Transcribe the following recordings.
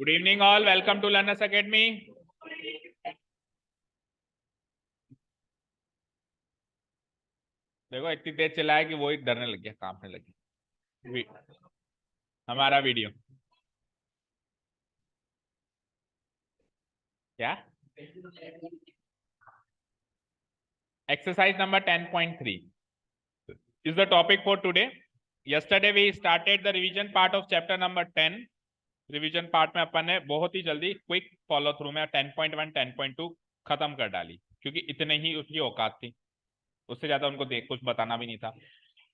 Good evening all, welcome to Learners Academy. देखो इतनी तेज चलाया कि वो ही डरने लग गया, कांपने लग गया हमारा वीडियो। क्या? Exercise number 10.3 is the topic for today. Yesterday we started the revision part of chapter number 10. Revision part में अपन ने बहुत ही जल्दी क्विक फॉलो थ्रू में 10.1 10.2 खत्म कर डाली, क्योंकि इतने ही उसकी औकात थी, उससे ज्यादा उनको देख कुछ बताना भी नहीं था।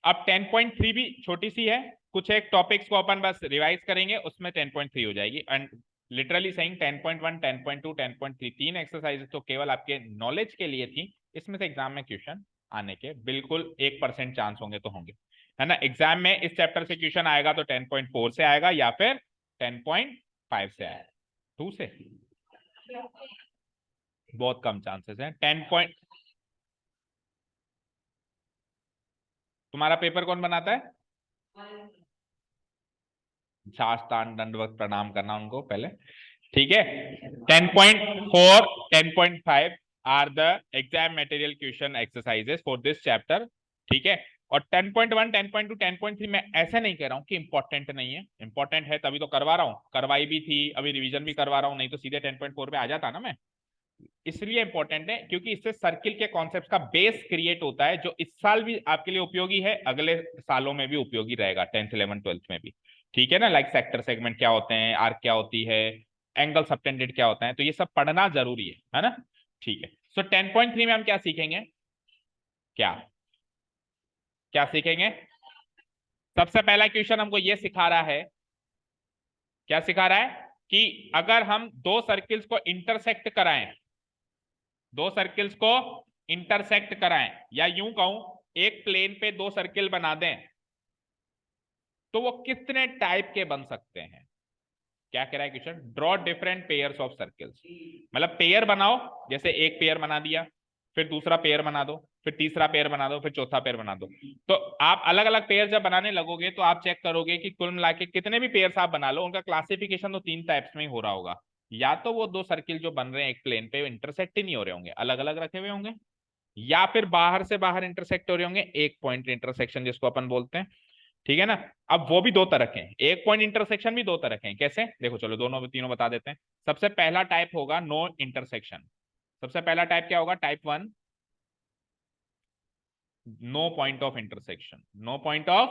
अब 10.3 भी छोटी सी है, कुछ एक टॉपिक्स को अपन बस रिवाइज करेंगे, उसमें 10.3 हो जाएगी। एंड लिटरली सेइंग 10.1 10.2 10.3 तीन एक्सरसाइज तो केवल आपके नॉलेज के लिए थी। इसमें से एग्जाम में क्वेश्चन आने के बिल्कुल 1% चांस होंगे तो होंगे, है ना। एग्जाम में इस चैप्टर से क्वेश्चन आएगा तो 10.4 से आएगा या फिर 10.5 से आएगा। 2 से बहुत कम चांसेस है। 10 पॉइंट तुम्हारा पेपर कौन बनाता है? साष्टांग दंडवत प्रणाम करना उनको पहले, ठीक है। 10.4 10.5 are the exam material question exercises for this chapter, ठीक है। और 10.1 10.2 10.3 मैं ऐसे नहीं कह रहा हूं कि इंपॉर्टेंट नहीं है, इंपॉर्टेंट है तभी तो करवा रहा हूं, करवाई भी थी, अभी रिवीजन भी करवा रहा हूं, नहीं तो सीधे 10.4 पे आ जाता ना मैं। इसलिए इंपॉर्टेंट है क्योंकि इससे सर्किल के कॉन्सेप्ट का बेस क्रिएट होता है, जो इस साल भी आपके लिए उपयोगी है, अगले सालों में भी उपयोगी रहेगा, 10th 11th 12th में भी, ठीक है ना। लाइक सेक्टर सेगमेंट क्या होते हैं, आर्क क्या होती है, एंगल सबटेंडेड क्या होता है, तो ये सब पढ़ना जरूरी है ना। ठीक है। सो 10.3 में हम क्या सीखेंगे? क्या क्या सीखेंगे? सबसे पहला क्वेश्चन हमको ये सिखा रहा है, क्या सिखा रहा है कि अगर हम दो सर्किल्स को इंटरसेक्ट कराएं, दो सर्किल्स को इंटरसेक्ट कराएं, या यूं कहूं एक प्लेन पे दो सर्किल बना दें, तो वो कितने टाइप के बन सकते हैं। क्या कह रहा है question? Draw different pairs of circles, मतलब पेयर बनाओ, जैसे एक पेयर बना दिया, फिर दूसरा पेयर बना दो, फिर तीसरा पेयर बना दो, फिर चौथा पेयर बना दो। तो आप अलग अलग पेयर जब बनाने लगोगे तो आप चेक करोगे कि कुल मिला के कितने भी पेयर्स आप बना लो, उनका क्लासिफिकेशन तो तीन टाइप्स में ही हो रहा होगा। या तो वो दो सर्किल जो बन रहे हैं एक प्लेन पे इंटरसेक्ट ही नहीं हो रहे होंगे, अलग अलग रखे हुए होंगे, या फिर बाहर से बाहर इंटरसेक्ट हो रहे होंगे, एक पॉइंट इंटरसेक्शन जिसको अपन बोलते हैं, ठीक है ना। अब वो भी दो तरह के हैं, एक पॉइंट इंटरसेक्शन भी दो तरह के हैं। कैसे? देखो चलो दोनों तीनों बता देते हैं। सबसे पहला टाइप होगा नो इंटरसेक्शन। सबसे पहला टाइप क्या होगा? Type 1, no point of intersection. No point of,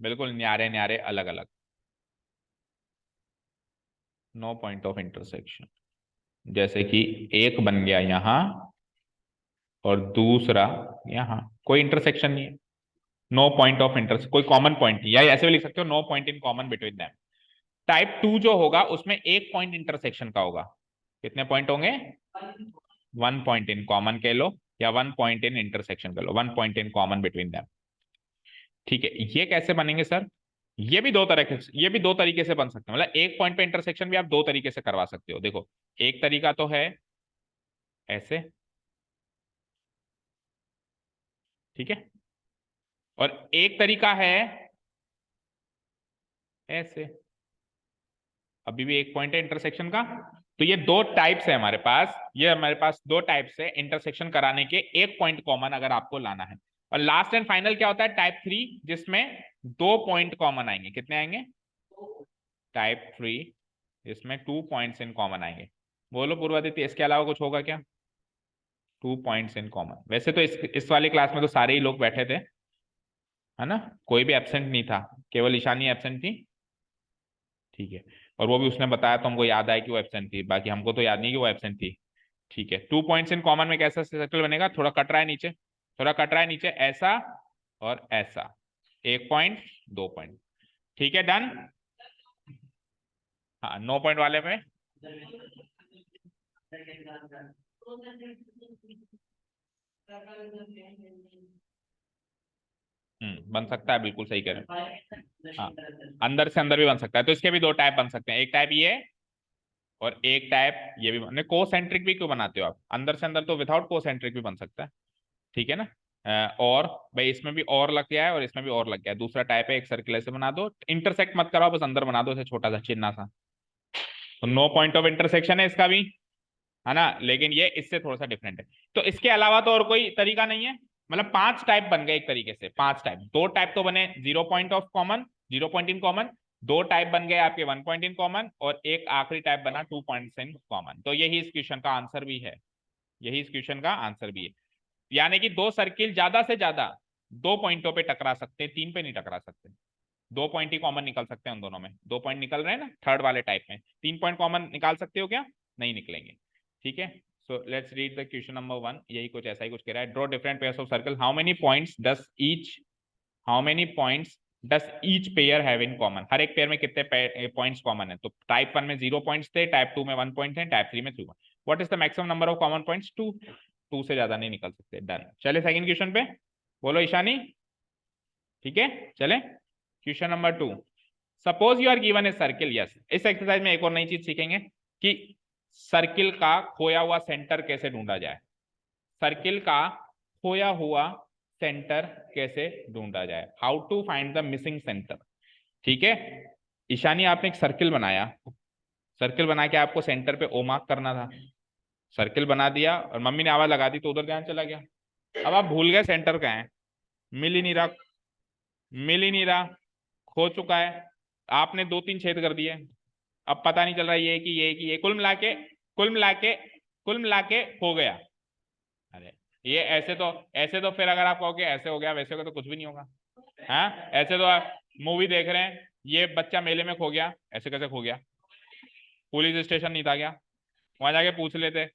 बिल्कुल न्यारे न्यारे अलग अलग, नो पॉइंट ऑफ इंटरसेक्शन। जैसे कि एक बन गया यहां और दूसरा यहां, कोई इंटरसेक्शन नहीं है, नो पॉइंट ऑफ इंटरसेक्शन, कोई कॉमन पॉइंट नहीं, या ऐसे भी लिख सकते हो no point in common between them. Type 2 जो होगा उसमें एक पॉइंट इंटरसेक्शन का होगा। कितने पॉइंट होंगे? 1 पॉइंट इन कॉमन कह लो, या 1 पॉइंट इन इंटरसेक्शन कह लो, 1 point in common between them, ठीक है। ये कैसे बनेंगे सर? ये भी दो तरीके से बन सकते हैं, मतलब एक पॉइंट पे इंटरसेक्शन भी आप दो तरीके से करवा सकते हो। देखो एक तरीका तो है ऐसे, ठीक है, और एक तरीका है ऐसे, अभी भी एक पॉइंट है इंटरसेक्शन का। तो ये दो टाइप्स है हमारे पास, ये हमारे पास दो टाइप्स है इंटरसेक्शन कराने के, एक पॉइंट कॉमन अगर आपको लाना है। और लास्ट एंड फाइनल क्या होता है? टाइप 3, जिसमें दो पॉइंट कॉमन आएंगे। कितने आएंगे? टाइप 3 जिसमें 2 पॉइंट्स इन कॉमन आएंगे। बोलो पूर्वादित्य, इसके अलावा कुछ होगा क्या? 2 पॉइंट्स इन कॉमन। वैसे तो इस वाली क्लास में तो सारे ही लोग बैठे थे, है ना, कोई भी एब्सेंट नहीं था, केवल ईशानी एब्सेंट थी, ठीक है। और वो भी उसने बताया तो हमको याद आया कि वो एब्सेंट थी, बाकी हमको तो याद नहीं कि वो एब्सेंट थी, ठीक है। 2 पॉइंट्स इन कॉमन में कैसा सर्कल बनेगा? थोड़ा कट रहा है नीचे, थोड़ा कट रहा है नीचे, ऐसा और ऐसा, एक पॉइंट दो पॉइंट, ठीक है, डन। हाँ, नो पॉइंट वाले में बन सकता है, बिल्कुल सही कह रहे हैं। हाँ, अंदर से अंदर भी बन सकता है, तो इसके भी दो टाइप बन सकते हैं, एक टाइप ये और एक टाइप ये भी। को सेंट्रिक भी क्यों बनाते हो आप? अंदर से अंदर तो विदाउट को सेंट्रिक भी बन सकता है, ठीक है ना। और भाई इसमें भी और लग गया है और इसमें भी और लग गया है, दूसरा टाइप है। एक सर्किल ऐसे बना दो, इंटरसेक्ट मत कराओ, बस अंदर बना दो ऐसे छोटा सा चिन्ह सा, तो नो पॉइंट ऑफ इंटरसेक्शन है इसका भी, है ना। लेकिन ये इससे थोड़ा सा डिफरेंट है। तो इसके अलावा तो और कोई तरीका नहीं है, मतलब 5 टाइप बन गए एक तरीके से, 5 टाइप। 2 टाइप तो बने 0 point of common, 0 point in common, 2 type बन गए आपके 1 पॉइंट इन कॉमन, और एक आखिरी टाइप बना 2 पॉइंट्स इन कॉमन। तो यही इस क्वेश्चन का आंसर भी है, यही इस क्वेश्चन का आंसर भी है। यानी कि 2 सर्किल ज्यादा से ज्यादा 2 पॉइंटों पे टकरा सकते हैं, 3 पे नहीं टकरा सकते। 2 पॉइंट ही कॉमन निकल सकते हैं उन दोनों में, 2 पॉइंट निकल रहे हैं ना थर्ड वाले टाइप में, 3 पॉइंट कॉमन निकाल सकते हो क्या? नहीं निकलेंगे। ठीक है, so let's read the question number 1। यही कुछ ऐसा ही कुछ कह रहा है। Draw different pairs of circle, how many points does each, how many points does each pair have in common, हर एक पेयर में कितने पॉइंट्स कॉमन है? तो टाइप 1 में 0 पॉइंट्स थे, टाइप 2 में 1 पॉइंट थे, टाइप 3 में 3 point. What is the maximum number of common points? 2, 2 से ज्यादा नहीं निकल सकते। डन। चले सेकंड क्वेश्चन पे, बोलो ईशानी। ठीक है, चले question number 2। Suppose you are given a circle, yes. इस एक्सरसाइज में एक और नई चीज सीखेंगे कि सर्किल का खोया हुआ सेंटर कैसे ढूंढा जाए, सर्किल का खोया हुआ सेंटर कैसे ढूंढा जाए, how to find the missing centre. ठीक है, ईशानी आपने एक सर्किल बनाया, सर्किल बना के आपको सेंटर पे ओ मार्क करना था, सर्किल बना दिया और मम्मी ने आवाज लगा दी तो उधर ध्यान चला गया। अब आप भूल गए सेंटर कहाँ है, मिल ही नहीं रहा, मिल ही नहीं रहा, खो चुका है, आपने 2-3 छेद कर दिए, अब पता नहीं चल रहा ये कि ये कि ये, कुल मिला के कुल मिला के कुल मिला के हो गया। अरे ये ऐसे तो फिर अगर आप कहोगे ऐसे हो गया वैसे हो गया तो कुछ भी नहीं होगा। हाँ, ऐसे तो आप मूवी देख रहे हैं, ये बच्चा मेले में खो गया, ऐसे कैसे खो गया? पुलिस स्टेशन नहीं था क्या, वहां जाके पूछ लेते।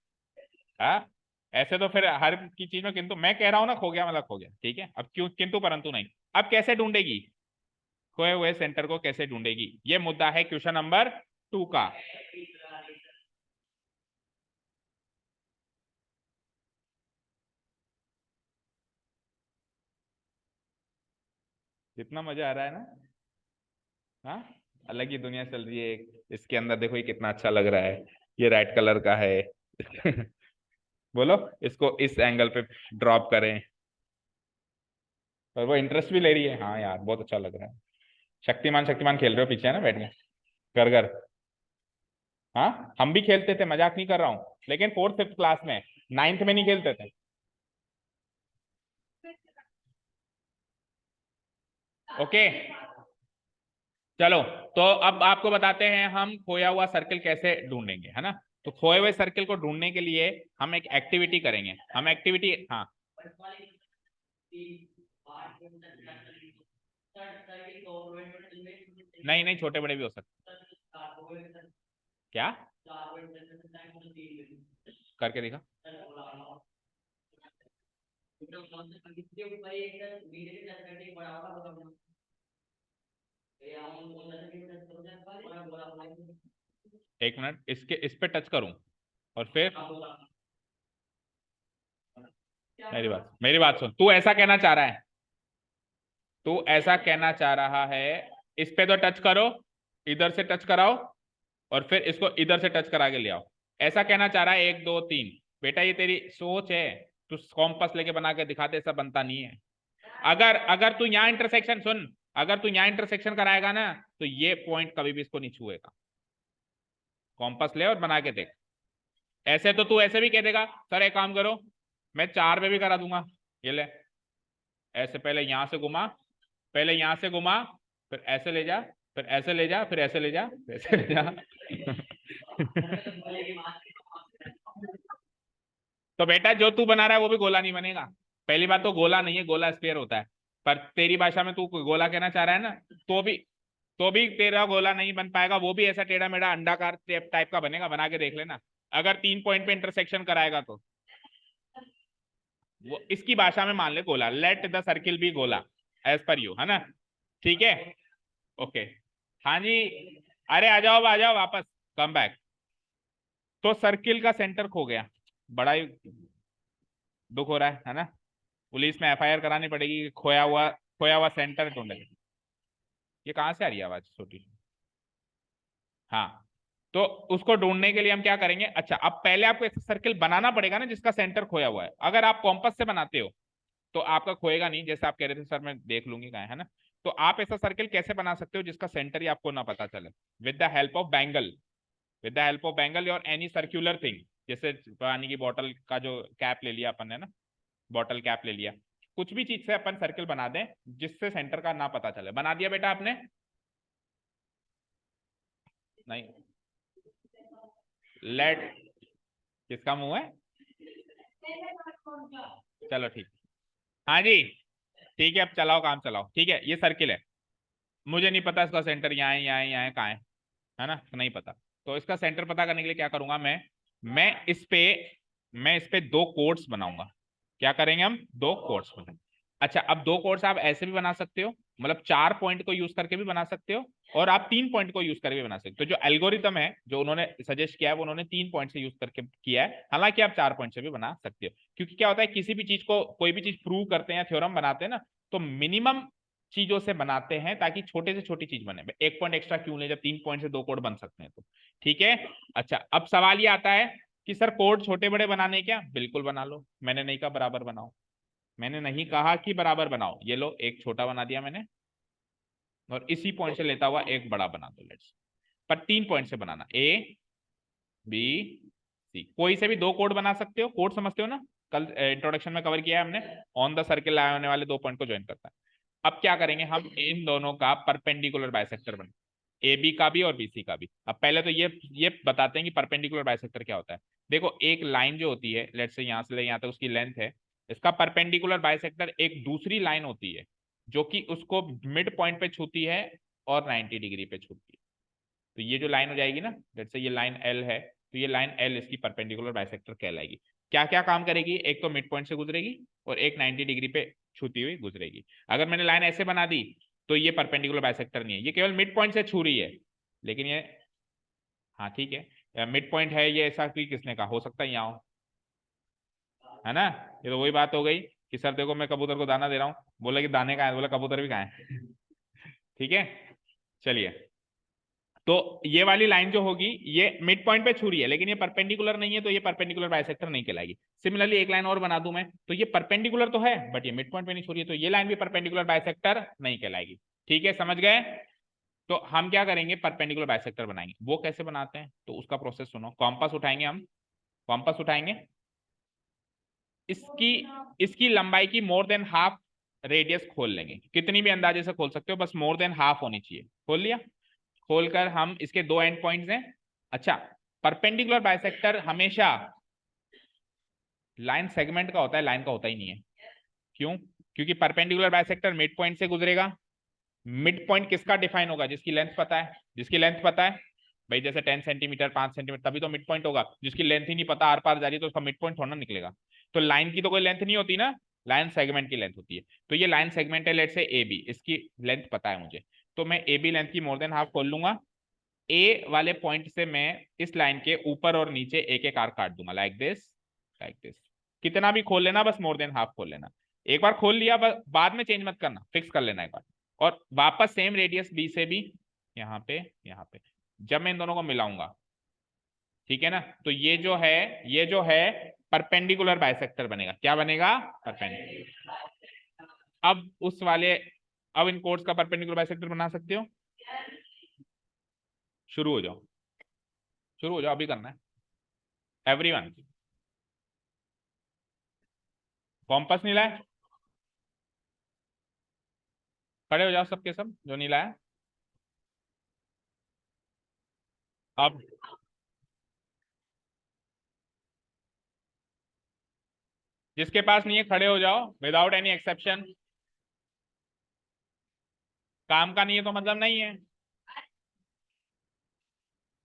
हाँ, ऐसे तो फिर हर की चीज में किंतु, मैं कह रहा हूं ना खो गया मतलब खो गया, ठीक है। अब क्यों किंतु परंतु नहीं। अब कैसे ढूंढेगी, खोए हुए सेंटर को कैसे ढूंढेगी, ये मुद्दा है क्वेश्चन नंबर 2 का। कितना मजा आ रहा है ना, हाँ, अलग ही दुनिया चल रही है इसके अंदर। देखो ये कितना अच्छा लग रहा है, ये रेड कलर का है। बोलो इसको इस एंगल पे ड्रॉप करें, और वो इंटरेस्ट भी ले रही है। हाँ यार बहुत अच्छा लग रहा है। शक्तिमान शक्तिमान खेल रहे हो पीछे है ना बैठ के, घर घर। हाँ, हम भी खेलते थे, मजाक नहीं कर रहा हूँ, लेकिन 4th 5th क्लास में, 9th में नहीं खेलते थे। ओके, चलो। तो अब आपको बताते हैं हम खोया हुआ सर्किल कैसे ढूंढेंगे, है ना। तो खोए हुए सर्किल को ढूंढने के लिए हम एक एक्टिविटी करेंगे, हम एक्टिविटी, हाँ। नहीं नहीं, छोटे बड़े भी हो सकते। क्या करके देखा? एक मिनट, इसके इस पे टच करूं और फिर, मेरी बात सुन, तू ऐसा कहना चाह रहा है, तू ऐसा कहना चाह रहा है, इस पे तो टच करो, इधर से टच कराओ, और फिर इसको इधर से टच करा के ले आओ, ऐसा कहना चाह रहा है। 1 2 3, बेटा ये तेरी सोच है, तू कॉम्पस लेके बना के दिखाते, ऐसा बनता नहीं है। अगर अगर तू यहाँ इंटरसेक्शन सुन, अगर तू यहाँ इंटरसेक्शन कराएगा ना, तो ये पॉइंट कभी भी इसको नहीं छुएगा। कॉम्पस ले और बना के देख। ऐसे तो तू ऐसे भी कह देगा, सर एक काम करो, मैं 4 पे भी करा दूंगा, ये ले, ऐसे पहले यहां से घुमा, पहले यहां से घुमा, फिर ऐसे ले जा, फिर ऐसे ले जा, फिर ऐसे ले जा, फिर ऐसे ले जा। तो बेटा जो तू बना रहा है वो भी गोला नहीं बनेगा। पहली बात तो गोला नहीं है, गोला स्फीयर होता है। पर तेरी भाषा में तू गोला कहना चाह रहा है ना, तो भी तेरा गोला नहीं बन पाएगा, वो भी ऐसा टेढ़ा मेढ़ा अंडाकार टाइप का बनेगा, बना के देख लेना। अगर 3 पॉइंट पे इंटरसेक्शन कराएगा तो वो इसकी भाषा में मान ले गोला, लेट द सर्किल बी गोला एज पर यू, है ना। ठीक है, ओके। हाँ जी, अरे आ जाओ वापस, कम बैक। तो सर्किल का सेंटर खो गया, बड़ा ही दुख हो रहा है ना। पुलिस में एफआईआर करानी पड़ेगी कि खोया हुआ सेंटर ढूंढे। ये कहाँ से आ रही है आवाज छोटी? हाँ, तो उसको ढूंढने के लिए हम क्या करेंगे, अच्छा अब पहले आपको एक सर्किल बनाना पड़ेगा ना जिसका सेंटर खोया हुआ है। अगर आप कॉम्पस से बनाते हो तो आपका खोएगा नहीं, जैसे आप कह रहे थे सर मैं देख लूंगी कहाँ है ना। तो आप ऐसा सर्किल कैसे बना सकते हो जिसका सेंटर ही आपको ना पता चले? With the help of bangle, with the help of bangle और एनी सर्क्यूलर थिंग, जैसे पानी की बोतल का जो कैप ले लिया अपन ने ना, बॉटल कैप ले लिया, कुछ भी चीज से अपन सर्किल बना दें जिससे सेंटर का ना पता चले। बना दिया बेटा आपने? नहीं, लेट किसका मुंह है? चलो ठीक, हाँ जी ठीक है, अब चलाओ काम चलाओ। ठीक है, ये सर्किल है, मुझे नहीं पता इसका सेंटर यहाँ है, यहाँ है, यहाँ है, कहाँ है ना, नहीं पता। तो इसका सेंटर पता करने के लिए क्या करूंगा मैं मैं इस पे दो कोड्स बनाऊंगा। क्या करेंगे हम? दो कोड्स बनाएंगे। अच्छा, अब दो कोड्स आप ऐसे भी बना सकते हो, मतलब 4 पॉइंट को यूज करके भी बना सकते हो, और आप 3 पॉइंट को यूज करके भी बना सकते हो। तो जो एल्गोरिथम है जो उन्होंने सजेस्ट किया है वो उन्होंने 3 पॉइंट से यूज करके किया है, हालांकि आप 4 पॉइंट से भी बना सकते हो। क्योंकि क्या होता है, किसी भी चीज को, कोई भी चीज प्रूव करते हैं, थ्योरम बनाते हैं ना, तो मिनिमम चीजों से बनाते हैं ताकि छोटे से छोटी चीज बने। 1 पॉइंट एक्स्ट्रा क्यों ले, जब 3 पॉइंट से 2 कोड बन सकते हैं तो। ठीक है। अच्छा, अब सवाल ये आता है कि सर कोड छोटे बड़े बनाने क्या? बिल्कुल बना लो, मैंने नहीं कहा बराबर बनाओ, मैंने नहीं कहा कि बराबर बनाओ। ये लो, एक छोटा बना दिया मैंने, और इसी पॉइंट से लेता हुआ एक बड़ा बना दो लेट्स। पर 3 पॉइंट से बनाना, ए बी सी, कोई से भी दो कोड बना सकते हो। कोड समझते हो ना, कल इंट्रोडक्शन में कवर किया है हमने। ऑन द सर्किल आने वाले 2 पॉइंट को ज्वाइन करता है। अब क्या करेंगे हम, इन दोनों का परपेंडिकुलर बाइसेक्टर बना, ए बी का भी और बी सी का भी। अब पहले तो ये बताते हैं कि परपेंडिकुलर बाइसेक्टर क्या होता है। देखो, एक लाइन जो होती है, लेट्स से यहाँ से ले यहाँ तक उसकी लेंथ है, इसका परपेंडिकुलर बाइसेक्टर एक दूसरी लाइन होती है जो कि उसको मिड पॉइंट पे छूती है और 90 डिग्री पे छूती है। तो ये जो लाइन हो जाएगी ना, लेट्स से ये लाइन एल है, तो ये लाइन एल इसकी परपेंडिकुलर बाइसेक्टर कहलाएगी। क्या क्या काम करेगी? एक तो मिड पॉइंट से गुजरेगी और एक 90 डिग्री पे छूती हुई गुजरेगी। अगर मैंने लाइन ऐसे बना दी तो ये परपेंडिकुलर बाइसेक्टर नहीं है, ये केवल मिड पॉइंट से छू रही है। लेकिन ये, हाँ ठीक है, मिड पॉइंट है ये, ऐसा भी किसने कहा? हो सकता है यहाँ हो, है ना। ये तो वही बात हो गई कि सर देखो मैं कबूतर को दाना दे रहा हूँ, बोला कि दाने कहाँ है, बोला कबूतर भी कहाँ है। ठीक है, चलिए। तो ये वाली लाइन जो होगी ये मिड पॉइंट पे छू रही है, लेकिन ये परपेंडिकुलर नहीं है, तो ये परपेंडिकुलर बाइसेक्टर नहीं कहलाएगी। सिमिलरली एक लाइन और बना दूं मैं, तो ये परपेंडिकुलर तो है बट ये मिड पॉइंट पे नहीं छू रही है, तो ये लाइन भी परपेंडिकुलर बाइसेक्टर नहीं कहलाएगी। ठीक है, समझ गए? तो हम क्या करेंगे, परपेंडिकुलर बाइसेक्टर बनाएंगे। वो कैसे बनाते हैं तो उसका प्रोसेस सुनो। कॉम्पास उठाएंगे हम, कॉम्पास उठाएंगे, इसकी इसकी लंबाई की मोर देन हाफ रेडियस खोल लेंगे। कितनी भी अंदाजे से खोल सकते हो, बस मोर देन हाफ होनी चाहिए। खोल लिया? खोलकर हम इसके दो एंड पॉइंट्स हैं। अच्छा, परपेंडिकुलर बाइसेक्टर हमेशा लाइन सेगमेंट का होता है, लाइन का होता ही नहीं है। क्यों? क्योंकि परपेंडिकुलर बाइसेक्टर मिड पॉइंट से गुजरेगा। मिड पॉइंट किसका डिफाइन होगा? जिसकी लेंथ पता है, जिसकी लेंथ पता है भाई, जैसे 10 सेंटीमीटर 5 सेंटीमीटर, तभी तो मिड पॉइंट होगा। जिसकी लेंथ ही नहीं पता, आर पार जा रही है, तो उसका मिड पॉइंट थोड़ा निकलेगा। तो लाइन की तो कोई लेंथ नहीं होती ना, लाइन सेगमेंट की लेंथ होती है। तो ये लाइन सेगमेंट है, लेट से ए बी, इसकी लेंथ पता है मुझे, तो मैं ए बी लेंथ की मोर देन हाफ खोल लूंगा। ए वाले पॉइंट से मैं इस लाइन के ऊपर और नीचे एक एक आर्क काट दूंगा, लाइक दिस, लाइक दिस। कितना भी खोल लेना, बस मोर देन हाफ खोल लेना। एक बार खोल लिया, बस बाद में चेंज मत करना, फिक्स कर लेना एक बार। और वापस सेम रेडियस बी से भी यहाँ पे, यहाँ पे, जब मैं इन दोनों को मिलाऊंगा, ठीक है ना, तो ये जो है परपेंडिकुलर बाइसेक्टर बनेगा। क्या बनेगा? परपेंडिकुलर। अब उस वाले, अब इन कोड्स का परपेंडिकुलर बाइसेक्टर बना सकते हो। शुरू हो जाओ, शुरू हो जाओ, अभी करना है एवरीवन। कॉम्पस नहीं लाए? खड़े हो जाओ सबके सब जो नहीं लाया। अब जिसके पास नहीं है खड़े हो जाओ विदाउट एनी एक्सेप्शन। काम का नहीं है तो मतलब नहीं है।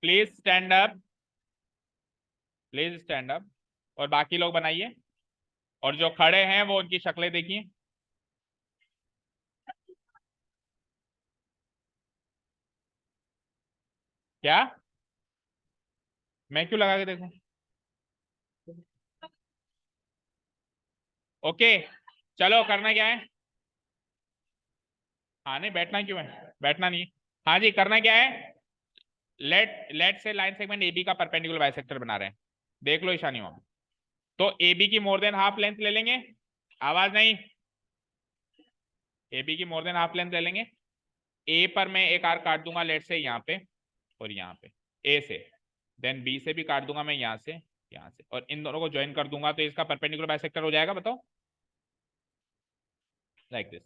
Please stand up, please stand up. और बाकी लोग बनाइए, और जो खड़े हैं वो उनकी शक्लें देखिए। क्या? मैं क्यों लगा के देखूं? ओके, चलो करना क्या है? हाँ नहीं, बैठना क्यों है? बैठना नहीं है। हाँ जी, करना क्या है? लेट से लाइन सेगमेंट ए बी का परपेंडिकुलर बाइसेक्टर बना रहे हैं। देख लो ईशानी वहां, तो ए बी की मोर देन हाफ लेंथ ले लेंगे। आवाज नहीं, ए बी की मोर देन हाफ लेंथ ले लेंगे। ए पर मैं एक आर्क काट दूंगा लेट से यहाँ पे और यहाँ पे ए से, देन बी से भी काट दूंगा मैं यहाँ से, यहाँ से, और इन दोनों को ज्वाइन कर दूंगा तो इसका परपेंडिकुलर बाइसेक्टर हो जाएगा, बताओ, लाइक दिस।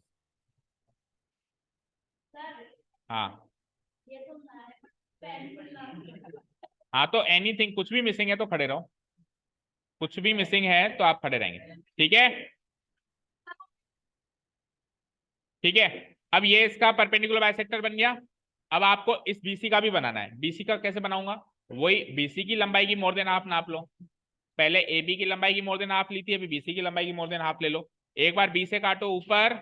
हाँ हाँ, तो एनीथिंग, कुछ भी मिसिंग है तो खड़े रहो, कुछ भी मिसिंग है तो आप खड़े रहेंगे, ठीक है। ठीक है, अब ये इसका परपेंडिकुलर बाइसेक्टर बन गया। अब आपको इस बीसी का भी बनाना है। बीसी का कैसे बनाऊंगा, वही बीसी की लंबाई की मोर देन हाफ नाप लो। पहले ए बी की लंबाई की मोर देन हाफ ली थी, अभी बीसी की लंबाई की मोर देन हाफ ले लो। एक बार बी से काटो ऊपर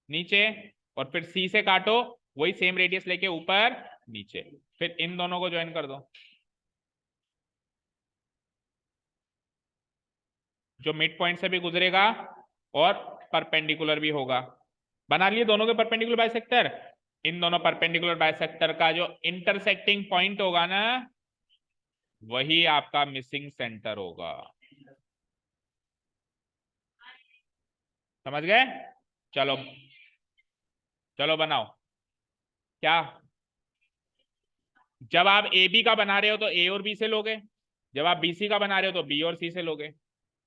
नीचे, और फिर सी से काटो वही सेम रेडियस लेके ऊपर नीचे, फिर इन दोनों को ज्वाइन कर दो, जो मिड पॉइंट से भी गुजरेगा और परपेंडिकुलर भी होगा। बना लिए दोनों के परपेंडिकुलर बाइसेक्टर। इन दोनों परपेंडिकुलर बाइसेक्टर का जो इंटरसेक्टिंग पॉइंट होगा ना, वही आपका मिसिंग सेंटर होगा। समझ गए? चलो चलो बनाओ। क्या, जब आप ए बी का बना रहे हो तो ए और बी से लोगे, जब आप बी सी का बना रहे हो तो बी और सी से लोगे।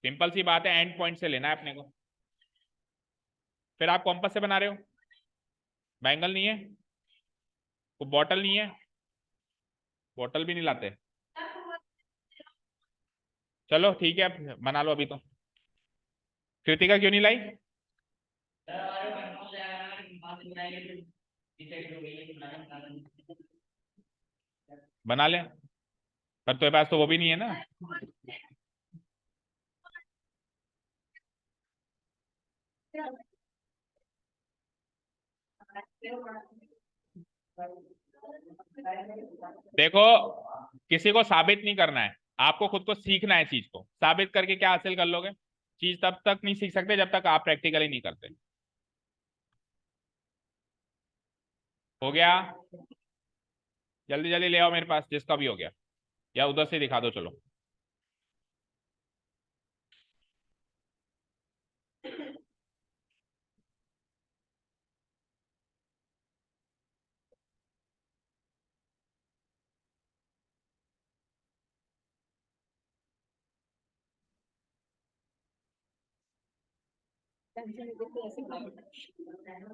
सिंपल सी बात है, एंड पॉइंट से लेना है अपने को। फिर आप कॉम्पस से बना रहे हो, बैंगल नहीं है, वो बॉटल नहीं है, बॉटल भी नहीं लाते। चलो ठीक है, अब बना लो अभी तो। कृतिका क्यों नहीं लाई? बना ले, पर तुम्हारे पास तो वो भी नहीं है ना। देखो, किसी को साबित नहीं करना है, आपको खुद को सीखना है। चीज को साबित करके क्या हासिल कर लोगे? चीज तब तक नहीं सीख सकते जब तक आप प्रैक्टिकली नहीं करते। हो गया? जल्दी जल्दी ले आओ मेरे पास जिसका भी हो गया, या उधर से दिखा दो, चलो।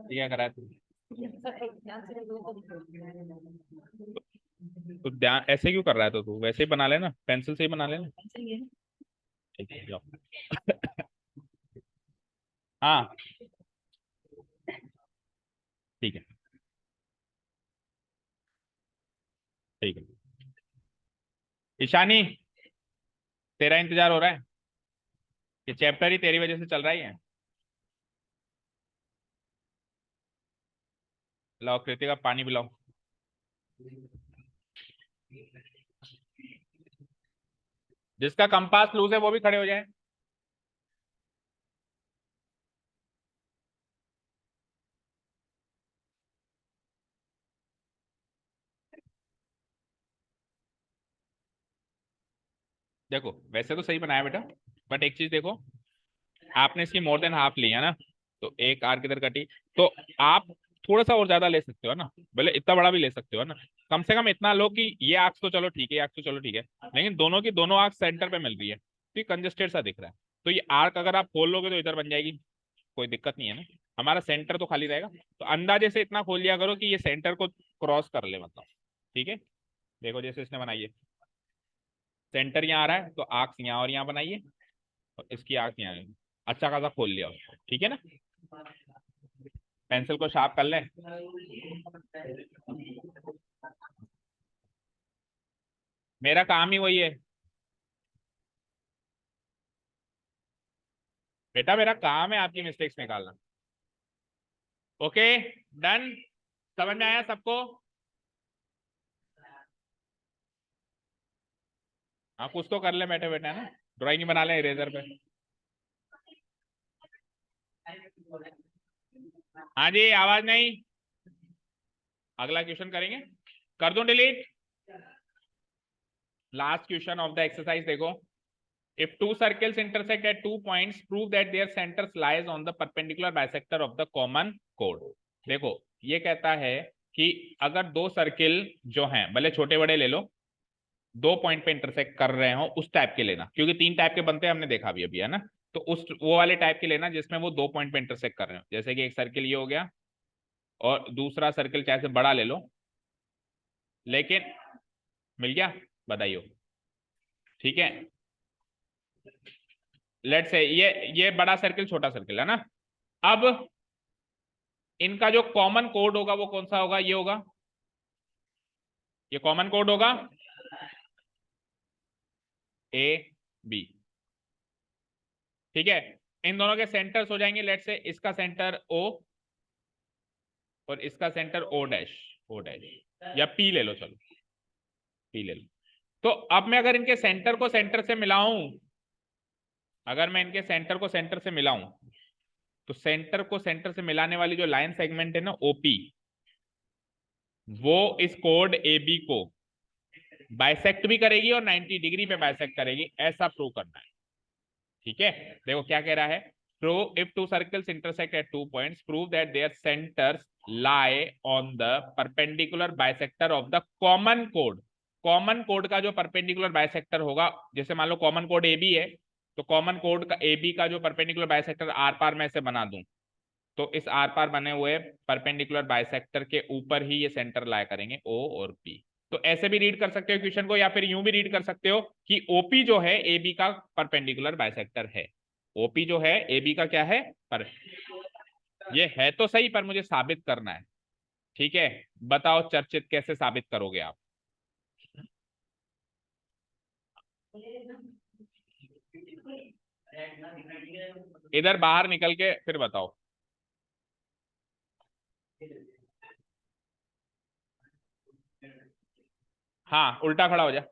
क्या करा है तू? तो ध्यान ऐसे क्यों कर रहा है? तो तू वैसे ही बना लेना, पेंसिल से ही बना लेना। ठीक है, जाओ। हाँ ठीक है, ठीक है। ईशानी, तेरा इंतजार हो रहा है, ये चैप्टर ही तेरी वजह से चल रहा ही है। लाओ कृतिका, पानी पिलाओ। जिसका कंपास लूज है वो भी खड़े हो जाए। देखो वैसे तो सही बनाया बेटा, बट एक चीज देखो, आपने इसकी मोर देन हाफ ली है ना, तो एक आर्क इधर कटी, तो आप थोड़ा सा और ज्यादा ले सकते हो ना, भले इतना बड़ा भी ले सकते हो ना। कम से कम इतना लो कि ये आर्क तो चलो ठीक है, आर्क तो चलो ठीक है, लेकिन दोनों की दोनों आर्क सेंटर पे मिल रही है, तो ये कंजेस्टेड सा दिख रहा है। तो ये आर्क अगर आप खोल लोगे तो इधर बन जाएगी, कोई दिक्कत नहीं है ना, हमारा सेंटर तो खाली रहेगा। तो अंदाजे से इतना खोल लिया करो कि ये सेंटर को क्रॉस कर ले, मतलब। ठीक है, देखो जैसे इसने बनाई है, सेंटर यहाँ आ रहा है तो आर्क यहाँ और यहाँ बनाइए, और इसकी आर्क यहाँ आएगी। अच्छा खासा खोल लिया उसको, ठीक है ना। पेंसिल को शार्प कर ले। मेरा काम ही वही है बेटा, मेरा काम है आपकी मिस्टेक्स निकालना। ओके, डन, समझ में आया सबको? हाँ कुछ तो कर ले बैठे बैठे, है ना, ड्राइंग बना ले इरेजर पे। हाँ जी, आवाज नहीं, अगला क्वेश्चन करेंगे, कर दूं delete? Last question of the exercise देखो। If two circles intersect at 2 points, prove that their centers lies on the perpendicular bisector of the common code. देखो ये कहता है कि अगर दो सर्किल जो हैं भले छोटे बड़े ले लो, दो पॉइंट पे इंटरसेक्ट कर रहे हो उस टाइप के लेना, क्योंकि तीन टाइप के बनते हैं हमने देखा भी अभी, है ना। तो उस वो वाले टाइप के लेना जिसमें वो दो पॉइंट पे इंटरसेक्ट कर रहे हो। जैसे कि एक सर्किल ये हो गया और दूसरा सर्किल चाहे से बड़ा ले लो, लेकिन मिल गया, बधाई हो। ठीक है, लेट्स से ये बड़ा सर्किल छोटा सर्किल है ना। अब इनका जो कॉमन कोड होगा वो कौन सा होगा, ये होगा, ये कॉमन कोड होगा ए बी। ठीक है, इन दोनों के सेंटर्स हो जाएंगे, लेट्स से इसका सेंटर ओ और इसका centre O dash, O dash या पी ले लो, चलो पी ले लो। तो अब मैं अगर इनके सेंटर को सेंटर से मिलाऊं, अगर मैं इनके सेंटर को सेंटर से मिलाऊं, तो सेंटर को सेंटर से मिलाने वाली जो लाइन सेगमेंट है ना ओपी, वो इस कोड ए बी को बाइसेक्ट भी करेगी और 90 डिग्री पे बाइसेक्ट करेगी, ऐसा प्रूव करना है। ठीक है, देखो क्या कह रहा है, prove if two circles intersect at 2 points prove that there centres lie on the perpendicular bisector of the common code। Common code का जो परपेंडिकुलर बाइसेक्टर होगा, जैसे मान लो कॉमन कोड ए बी है, तो कॉमन कोड का ए बी का जो परपेंडिकुलर बाइसेक्टर आर पार में से बना दूं, तो इस आर पार बने हुए परपेंडिकुलर बाइसेक्टर के ऊपर ही ये सेंटर लाया करेंगे ओ और पी। तो ऐसे भी रीड कर सकते हो क्वेश्चन को, या फिर यूं भी रीड कर सकते हो कि ओपी जो है ए बी का परपेंडिकुलर बाइसेक्टर है। ओपी जो है ए बी का क्या है, पर ये है तो सही, पर मुझे साबित करना है। ठीक है, बताओ चर्चित कैसे साबित करोगे आप। इधर बाहर निकल के फिर बताओ। हाँ उल्टा खड़ा हो जा,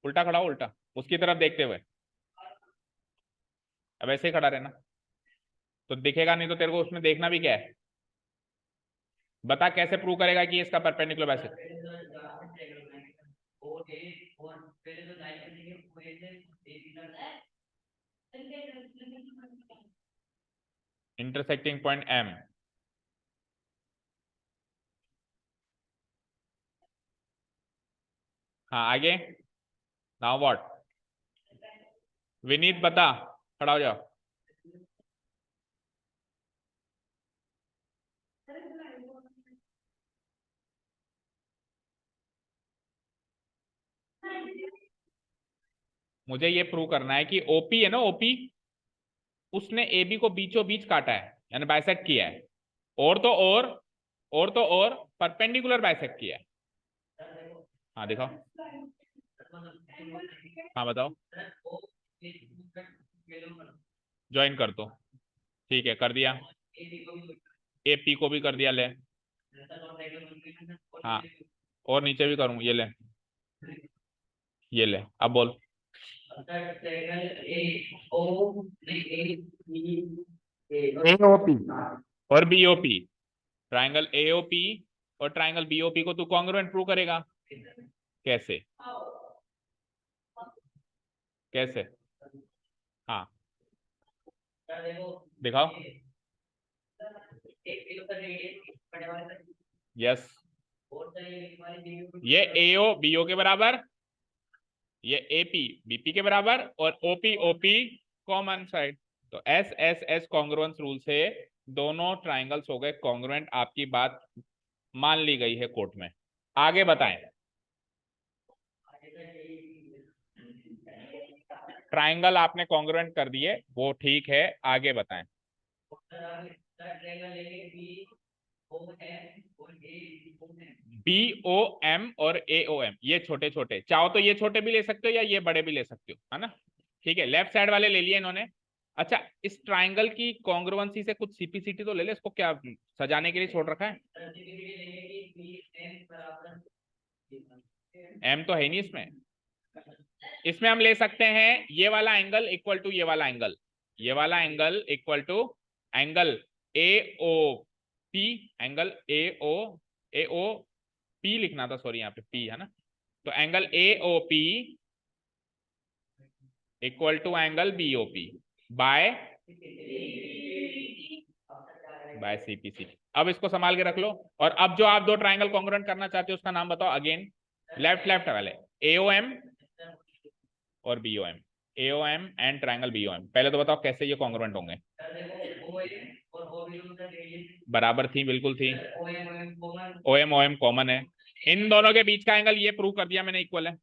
उल्टा खड़ा हो, उल्टा उसकी तरफ देखते हुए, अब ऐसे ही खड़ा रहना, तो दिखेगा नहीं तो तेरे को उसमें देखना भी क्या है। बता कैसे प्रूव करेगा कि इसका perpendicular bisector. Intersecting point M, हाँ आगे, नाउ व्हाट, विनीत बता, खड़ा हो जाओ। मुझे ये प्रूव करना है कि ओपी है ना, ओपी उसने ए बी को बीचों बीच काटा है, यानी बाइसेक्ट किया है, और तो और तो और परपेंडिकुलर बाइसेक्ट किया है। हाँ दिखाओ, हाँ बताओ, ज्वाइन कर दो। ठीक है कर दिया, ए पी को भी कर दिया, ले। हाँ और नीचे भी करूँ, ये ले, ये ले, अब बोल। एओपी और बीओपी, ट्राइंगल एओपी और ट्राइंगल बीओपी को तू कॉन्ग्रुएंट प्रूव करेगा कैसे, कैसे, हाँ दिखाओ। यस, ये एओ बीओ के बराबर, ये एपी बीपी के बराबर, और ओपी ओपी कॉमन साइड। तो S S S congruence rule से दोनों ट्राइंगल्स हो गए कॉन्ग्रुएंट, आपकी बात मान ली गई है कोर्ट में। आगे बताएं, ट्राइंगल आपने कॉन्ग्रुएंट कर दिए वो ठीक है, आगे बताएं। बी ओ एम और ए ओ एम, ये छोटे छोटे, चाहो तो ये छोटे भी ले सकते हो या ये बड़े भी ले सकते हो, है ना। ठीक है, लेफ्ट साइड वाले ले लिए इन्होंने। अच्छा, इस ट्राइंगल की कॉन्ग्रुएंसी से कुछ सीपीसीटी तो ले ले, इसको क्या सजाने के लिए छोड़ रखा है। एम तो है नहीं इसमें, इसमें हम ले सकते हैं ये वाला एंगल इक्वल टू ये वाला एंगल, ये वाला angle equal to angle A O P, angle A O P लिखना था, सॉरी यहाँ पे पी है ना। तो angle A O P equal to angle B O P by by CPCT. अब इसको संभाल के रख लो। और अब जो आप दो ट्राइंगल कॉन्ग्रुएंट करना चाहते हो उसका नाम बताओ अगेन। लेफ्ट लेफ्ट वाले एओएम और बीओएम, एओएम एंड ट्राइंगल बीओएम। पहले तो बताओ कैसे ये कॉन्ग्रुएंट होंगे। बराबर थी, बिल्कुल थी। ओएम ओएम कॉमन है, इन दोनों के बीच का एंगल ये प्रूव कर दिया मैंने इक्वल है।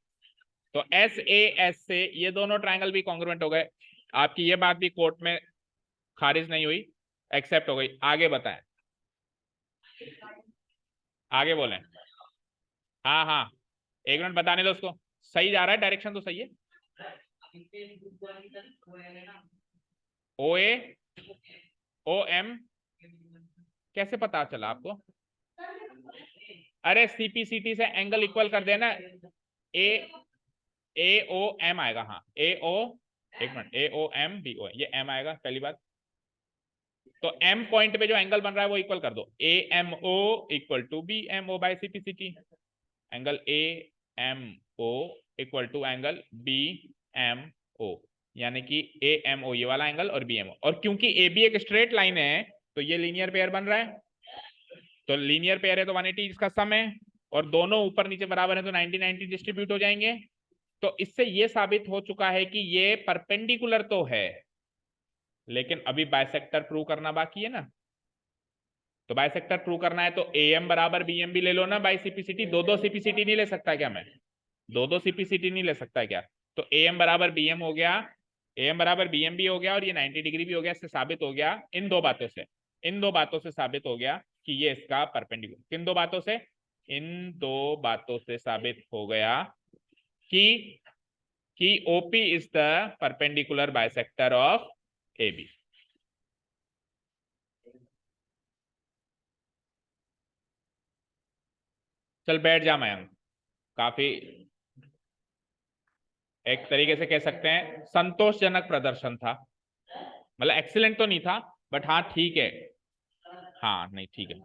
तो एस ए एस से ये दोनों ट्राइंगल भी कॉन्ग्रुएंट हो गए। आपकी ये बात भी कोर्ट में खारिज नहीं हुई, एक्सेप्ट हो गई। आगे बताएं, आगे बोलें। हाँ हाँ, एक मिनट बताने दो उसको। सही जा रहा है, डायरेक्शन तो सही है। ओ ए ओ एम कैसे पता चला आपको? अरे सीपीसीटी से एंगल इक्वल कर देना। ए ए ओ एम आएगा। हाँ ए ओ, एक मिनट, ए ओ एम बी ओ, ये एम आएगा पहली बात। तो एम पॉइंट पे जो एंगल बन रहा है वो इक्वल कर दो। A M O equal to B M O by CPCT. Angle A M O equal to angle B M O, यानी कि ए एम ओ ये वाला एंगल और बी एम ओ। और क्योंकि ए बी एक स्ट्रेट लाइन है तो ये लीनियर पेयर बन रहा है। तो लीनियर पेयर है तो 180 इसका सम है, और दोनों ऊपर नीचे बराबर है तो 90-90 डिस्ट्रीब्यूट हो जाएंगे। तो इससे ये साबित हो चुका है कि ये परपेंडिकुलर तो है, लेकिन अभी बाइसेक्टर प्रूव करना बाकी है ना। तो बाइसेक्टर प्रूव करना है तो ए एम बराबर बी एम भी ले लो ना बाई सीपीसीटी। दो सीपीसीटी नहीं ले सकता क्या मैं? दो सीपीसीटी नहीं ले सकता क्या? तो ए एम बराबर बी एम हो गया, ए एम बराबर बी एम भी हो गया, और ये 90 डिग्री भी हो गया। इससे साबित हो गया इन दो बातों से, इन दो बातों से साबित हो गया कि ये इसका परपेंडिकुलर। किन दो बातों से? इन दो बातों से साबित हो गया कि OP is the perpendicular bisector of A B. चल बैठ जा मयंक। काफी एक तरीके से कह सकते हैं संतोषजनक प्रदर्शन था। मतलब एक्सीलेंट तो नहीं था, बट हाँ ठीक है। हाँ नहीं ठीक है,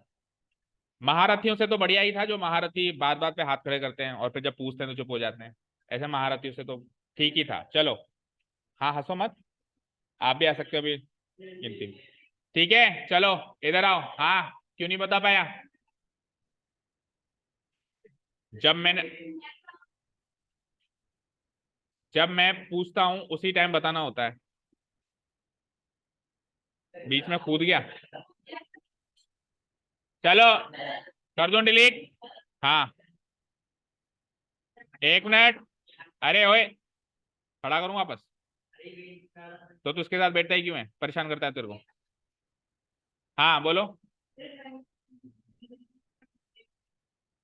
महारथियों से तो बढ़िया ही था। जो महारथी बात बात पे हाथ खड़े करते हैं और फिर जब पूछते हैं तो चुप हो जाते हैं, ऐसे महारथियों से तो ठीक ही था। चलो हाँ, हंसो मत, आप भी आ सकते हो अभी गिनती में। ठीक है चलो इधर आओ। हाँ क्यों नहीं बता पाया? जब मैंने जब मैं पूछता हूं उसी टाइम बताना होता है, बीच में कूद गया। चलो कर दो डिलीट। हाँ एक मिनट, अरे ओए खड़ा करूं वापस? तो तू उसके साथ बैठता ही क्यों है, परेशान करता है तेरे को? हाँ बोलो।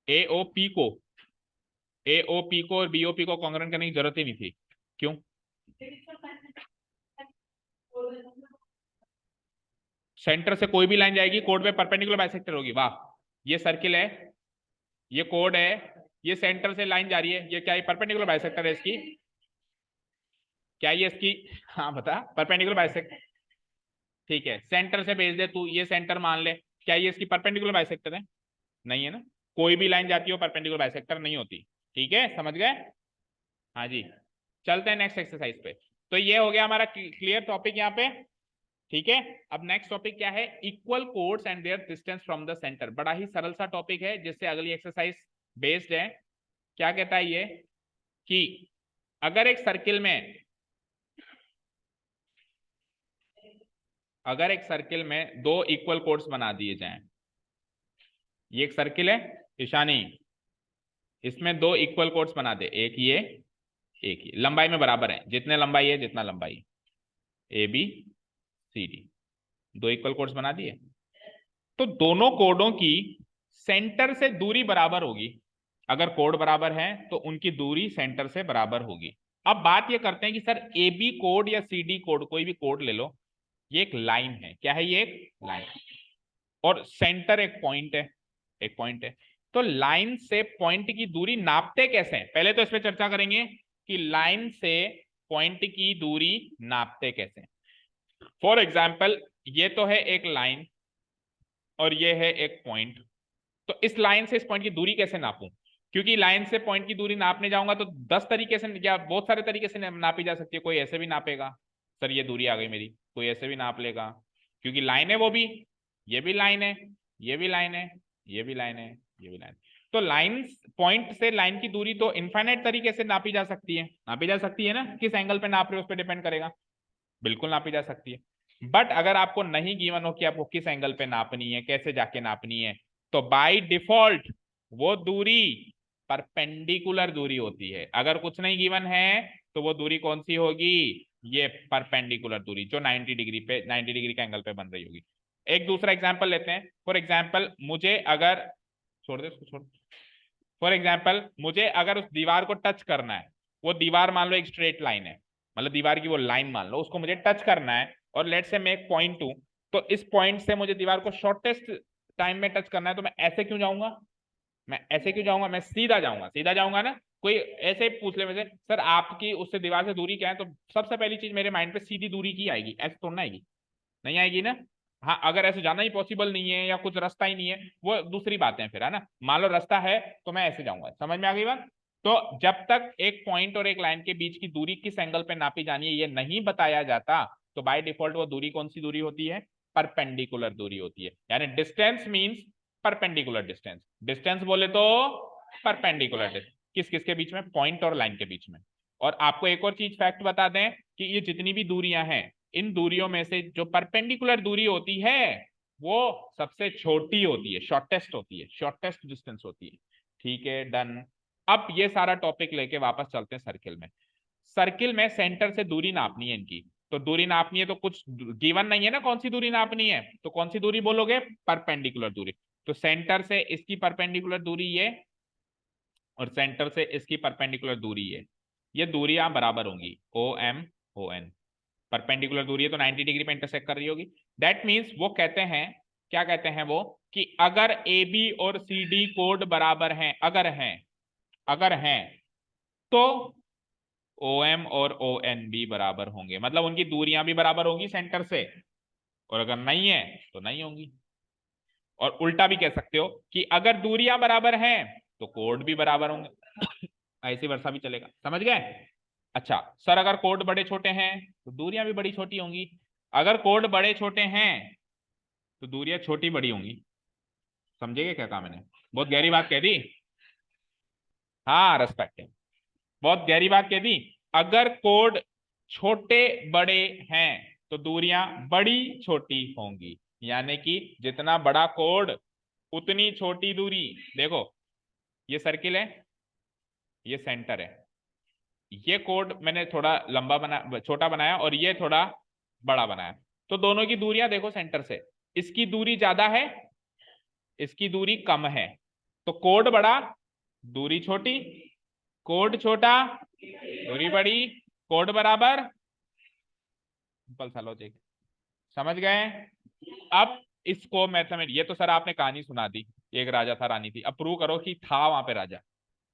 ए ओ पी को, ए ओ पी को और बी ओ पी को कॉन्ग्रेंट करने की जरूरत ही नहीं थी। क्यों? सेंटर से कोई भी लाइन जाएगी कोड पे परपेंडिकुलर बाइसेक्टर होगी। वाह, ये सर्किल है, ये कोड है, ये सेंटर से लाइन जा रही है, ये क्या है? परपेंडिकुलर बाइसेक्टर है इसकी। क्या ये इसकी? हाँ बता, परपेंडिकुलर बाइसेक्टर। ठीक है सेंटर से भेज दे तू, ये सेंटर मान ले। क्या ये इसकी परपेंडिकुलर बाइसेक्टर है? नहीं है ना। कोई भी लाइन जाती हो परपेंडिकुलर बाइसेक्टर नहीं होती। ठीक है समझ गए? हाँ जी, चलते हैं नेक्स्ट एक्सरसाइज पे। तो ये हो गया हमारा क्लियर टॉपिक यहाँ पे। ठीक है, अब नेक्स्ट टॉपिक क्या है? Equal codes and their distance from the centre. बड़ा ही सरल सा टॉपिक है जिससे अगली एक्सरसाइज बेस्ड है। क्या कहता है ये कि अगर एक सर्किल में, अगर एक सर्किल में दो इक्वल कोड्स बना दिए जाएं। ये एक सर्किल है ईशानी, इसमें दो इक्वल कोड्स बना दे, एक ये एक ये, लंबाई में बराबर है, जितने लंबाई है जितना लंबाई, ए बी सी डी, दो इक्वल कोड्स बना दिए। तो दोनों कोडों की सेंटर से दूरी बराबर होगी। अगर कोड बराबर है तो उनकी दूरी सेंटर से बराबर होगी। अब बात ये करते हैं कि सर ए बी कोड या सी डी कोड, कोई भी कोड ले लो, ये एक लाइन है। क्या है ये? एक लाइन, और सेंटर एक पॉइंट है, एक पॉइंट है। तो लाइन से पॉइंट की दूरी नापते कैसे हैं? पहले तो इस पर चर्चा करेंगे कि लाइन से पॉइंट की दूरी नापते कैसे। फॉर एग्जाम्पल ये तो है एक लाइन और ये है एक पॉइंट। तो इस लाइन से इस पॉइंट की दूरी कैसे नापूं? क्योंकि लाइन से पॉइंट की दूरी नापने जाऊंगा तो 10 तरीके से या बहुत सारे तरीके से नापी जा सकती है। कोई ऐसे भी नापेगा, सर ये दूरी आ गई मेरी, कोई ऐसे भी नाप लेगा, क्योंकि लाइन है वो भी। ये भी लाइन है, ये भी लाइन है, ये भी लाइन है, ये भी लाइन। तो लाइन पॉइंट से लाइन की दूरी तो इनफाइनाइट तरीके से नापी जा सकती है, नापी जा सकती है ना, किस एंगल पे नाप रहे हो उस पर डिपेंड करेगा, बिल्कुल नापी जा सकती है। बट अगर आपको नहीं गिवन हो कि आपको किस एंगल पे नापनी है, कैसे जाके नापनी है, तो बाय डिफॉल्ट वो दूरी परपेंडिकुलर दूरी होती है। अगर कुछ नहीं गिवन है तो वो दूरी कौन सी होगी, ये परपेंडिकुलर दूरी जो 90 डिग्री पे, 90 डिग्री का एंगल पे बन रही होगी। एक दूसरा एग्जांपल लेते हैं। फॉर एग्जांपल मुझे अगर, छोड़ दे उसको, छोड़। फॉर एग्जाम्पल मुझे अगर उस दीवार को टच करना है, वो दीवार मान लो एक स्ट्रेट लाइन है, मतलब दीवार की वो लाइन मान लो, उसको मुझे टच करना है, और लेट से मैं एक पॉइंट हूं, तो इस पॉइंट से मुझे दीवार को शॉर्टेस्ट टाइम में टच करना है, तो मैं ऐसे क्यों जाऊंगा, मैं ऐसे क्यों जाऊंगा, मैं सीधा जाऊंगा, सीधा जाऊंगा ना। कोई ऐसे ही पूछ ले मुझे, सर आपकी उससे दीवार से दूरी क्या है, तो सबसे पहली चीज मेरे माइंड पे सीधी दूरी की आएगी, ऐसे थोड़ा ना आएगी, नहीं आएगी ना। हाँ अगर ऐसे जाना ही पॉसिबल नहीं है या कुछ रास्ता ही नहीं है, वो दूसरी बात है फिर, है ना। मान लो रास्ता है तो मैं ऐसे जाऊंगा, समझ में आ गई बात। तो जब तक एक पॉइंट और एक लाइन के बीच की दूरी किस एंगल पे नापी जानी है ये नहीं बताया जाता, तो बाय डिफॉल्ट वो दूरी कौन सी दूरी होती है, परपेंडिकुलर दूरी होती है। यानी distance means perpendicular distance, distance बोले तो परपेंडिकुलर डिस्टेंस, किस किस के बीच में, पॉइंट और लाइन के बीच में। और आपको एक और चीज फैक्ट बता दें कि ये जितनी भी दूरियां हैं, इन दूरियों में से जो परपेंडिकुलर दूरी होती है वो सबसे छोटी होती है, शॉर्टेस्ट होती है, शॉर्टेस्ट डिस्टेंस होती है। ठीक है, डन। अब ये सारा टॉपिक लेके वापस चलते हैं सर्किल में। सर्किल में सेंटर से दूरी नापनी है इनकी, तो दूरी नापनी है तो कुछ गिवन नहीं है ना कौन सी दूरी नापनी है, तो कौन सी दूरी बोलोगे, परपेंडिकुलर दूरी। तो सेंटर से इसकी परपेंडिकुलर दूरी ये, और सेंटर से इसकी परपेंडिकुलर दूरी ये दूरियां बराबर होंगी, O M O N. Perpendicular दूरी है तो 90 डिग्री पे इंटरसेक्ट कर रही होगी। दैट मींस वो कहते हैं, क्या कहते हैं वो, कि अगर ए बी और सी डी कोड बराबर हैं, अगर हैं तो ओ एम और ओ एन भी बराबर होंगे, मतलब उनकी दूरियां भी बराबर होंगी सेंटर से, और अगर नहीं है तो नहीं होंगी। और उल्टा भी कह सकते हो कि अगर दूरियां बराबर हैं तो कोड भी बराबर होंगे, ऐसी वर्षा भी चलेगा, समझ गए। अच्छा सर अगर कोड बड़े छोटे हैं तो दूरियां भी बड़ी छोटी होंगी, अगर कोड बड़े छोटे हैं तो दूरियां छोटी बड़ी होंगी। समझेगे क्या कहा मैंने, बहुत गहरी बात कह दी। हाँ रेस्पेक्ट है, बहुत गहरी बात कह दी। अगर कोड छोटे बड़े हैं तो दूरियां बड़ी छोटी होंगी, यानी कि जितना बड़ा कोड उतनी छोटी दूरी। देखो ये सर्किल है, ये सेंटर है, ये कोड मैंने थोड़ा लंबा बना, छोटा बनाया, और ये थोड़ा बड़ा बनाया, तो दोनों की दूरियां देखो सेंटर से, इसकी दूरी ज्यादा है, इसकी दूरी कम है, तो कोड बड़ा दूरी छोटी, कोड छोटा दूरी बड़ी, कोड बराबर, सिंपल सा लॉजिक, समझ गए। अब इसको मैथमेटिक, ये तो सर आपने कहानी सुना दी, एक राजा था रानी थी, अब प्रूव करो कि था वहां पे राजा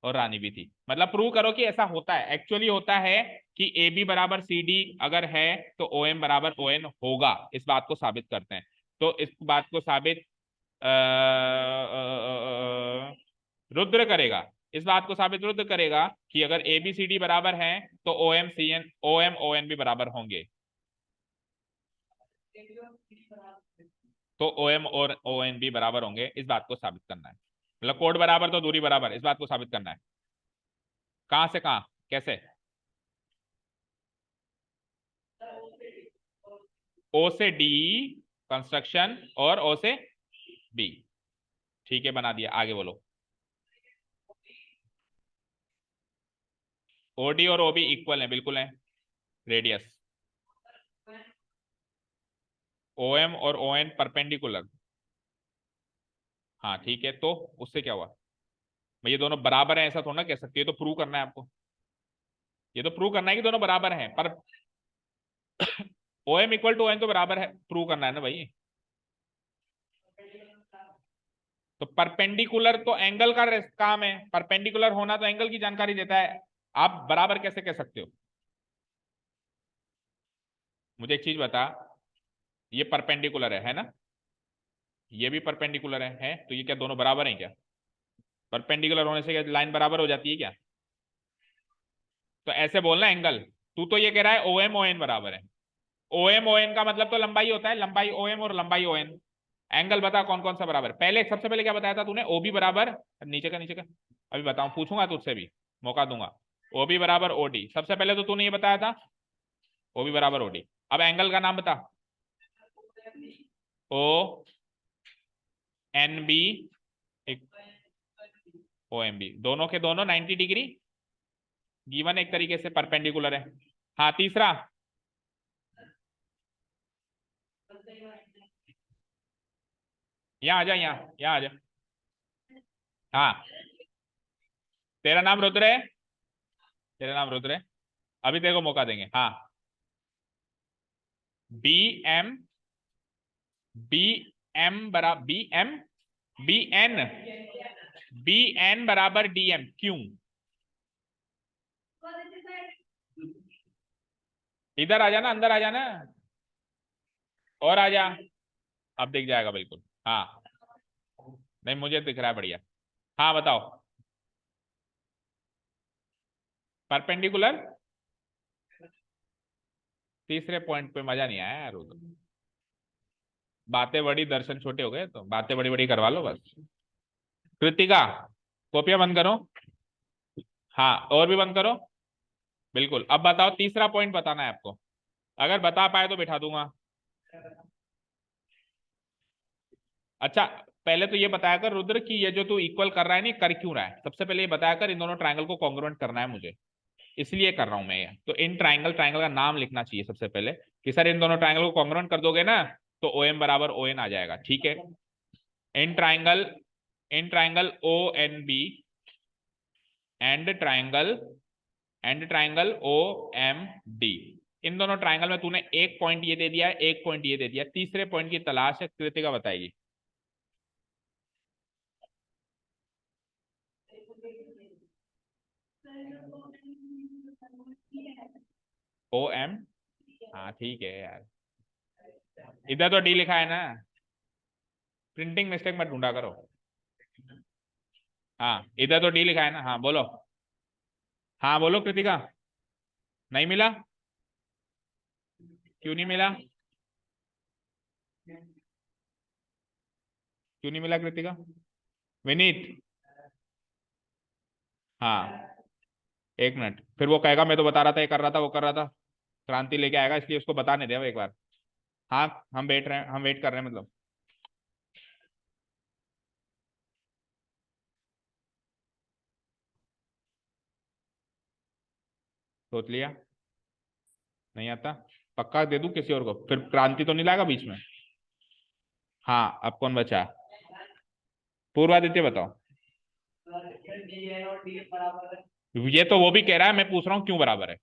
और रानी भी थी, मतलब प्रूव करो कि ऐसा होता है, एक्चुअली होता है कि ए बी बराबर सी डी अगर है तो ओ एम बराबर ओ एन होगा, इस बात को साबित करते हैं। तो इस बात को साबित रुद्र करेगा, इस बात को साबित रुद्र करेगा कि अगर ए बी सी डी बराबर हैं तो O M C N, O M O N भी बराबर होंगे, तो ओ एम और ओ एन भी बराबर होंगे, इस बात को साबित करना है। मतलब कोड बराबर तो दूरी बराबर, इस बात को साबित करना है। कहां से कहां, कैसे, ओ से डी कंस्ट्रक्शन और ओ से बी, ठीक है बना दिया, आगे बोलो। ओडी और ओबी इक्वल है, बिल्कुल है, रेडियस, ओ एम और ओ एन परपेंडिकुलर, हाँ ठीक है, तो उससे क्या हुआ, भाई ये दोनों बराबर हैं ऐसा थोड़ा ना कह सकते, ये तो प्रूव करना है आपको, ये तो प्रूव करना है कि दोनों बराबर हैं, पर O M equal to O N तो बराबर है, प्रूव करना है ना भाई। तो परपेंडिकुलर तो एंगल का काम है, परपेंडिकुलर होना तो एंगल की जानकारी देता है, आप बराबर कैसे कह सकते हो। मुझे एक चीज बता, ये परपेंडिकुलर है ना, ये भी परपेंडिकुलर है तो ये क्या दोनों बराबर हैं क्या, परपेंडिकुलर होने से क्या लाइन बराबर हो जाती है क्या, तो ऐसे बोलना एंगल। तू तो ये कह रहा है ओ एम ओ एन बराबर है, ओ एम ओ एन का मतलब तो लंबाई होता है, लंबाई ओ एम और लंबाई ओ एन, एंगल बता कौन कौन सा बराबर। पहले सबसे पहले क्या बताया था तूने, ओबी बराबर, नीचे का अभी बताऊं, पूछूंगा तुझसे भी, मौका दूंगा। ओबी बराबर ओडी, सबसे पहले तो तूने ये बताया था, ओबी बराबर ओडी। अब एंगल का नाम बता। O N B O M B, दोनों के दोनों 90 डिग्री गिवन एक तरीके से परपेंडिकुलर है। हाँ तीसरा, यहाँ आ जा, यहाँ आ जा। हाँ तेरा नाम रुद्र है, तेरा नाम रुद्र है, अभी तेरे को मौका देंगे। हाँ बी एम, बी एम बराबर B M, B N, B N बराबर डी एम, क्यों? इधर आ जाना, अंदर आ जाना, और आ जा, अब दिख जाएगा बिल्कुल। हाँ नहीं मुझे दिख रहा है बढ़िया। हाँ बताओ। परपेंडिकुलर, तीसरे पॉइंट पे मजा नहीं आया यार, वो तो बातें बड़ी दर्शन छोटे हो गए, तो बातें बड़ी बड़ी करवा लो बस। कृतिका कॉपियां बंद करो, हाँ और भी बंद करो, बिल्कुल। अब बताओ तीसरा पॉइंट बताना है आपको, अगर बता पाए तो बिठा दूंगा। अच्छा पहले तो ये बताया कर रुद्र कि ये जो तू इक्वल कर रहा है नहीं, कर क्यों रहा है, सबसे पहले ये बताया कर, इन दोनों ट्रायंगल को कॉन्ग्रुएंट करना है मुझे, इसलिए कर रहा हूं मैं ये। तो इन ट्रायंगल, ट्रायंगल का नाम लिखना चाहिए सबसे पहले, कि सर इन दोनों ट्रायंगल को कॉन्ग्रुएंट कर दोगे ना तो ओ एम बराबर ओ एन आ जाएगा, ठीक है। In triangle, in triangle O N B and triangle, and triangle O M D, इन दोनों ट्रायंगल में तूने एक पॉइंट ये दे दिया है, एक पॉइंट ये दे दिया, तीसरे पॉइंट की तलाश है, कृतिका बताएगी। ओ एम, हाँ ठीक है यार, इधर तो डी लिखा है ना, प्रिंटिंग मिस्टेक मत ढूंढा करो। हाँ इधर तो डी लिखा है ना, हाँ बोलो। हाँ बोलो कृतिका, नहीं मिला, क्यों नहीं मिला, क्यों नहीं मिला कृतिका? विनीत, हाँ एक मिनट, फिर वो कहेगा मैं तो बता रहा था, ये कर रहा था, वो कर रहा था, क्रांति लेके आएगा, इसलिए उसको बताने दे एक बार। हाँ हम वेट रहे हैं, हम वेट कर रहे हैं मतलब। सोच लिया, नहीं आता, पक्का दे दूं किसी और को, फिर क्रांति तो नहीं लाएगा बीच में। हाँ अब कौन बचा? पूर्वादित्य बताओ। ये तो वो भी कह रहा है, मैं पूछ रहा हूँ क्यों बराबर है,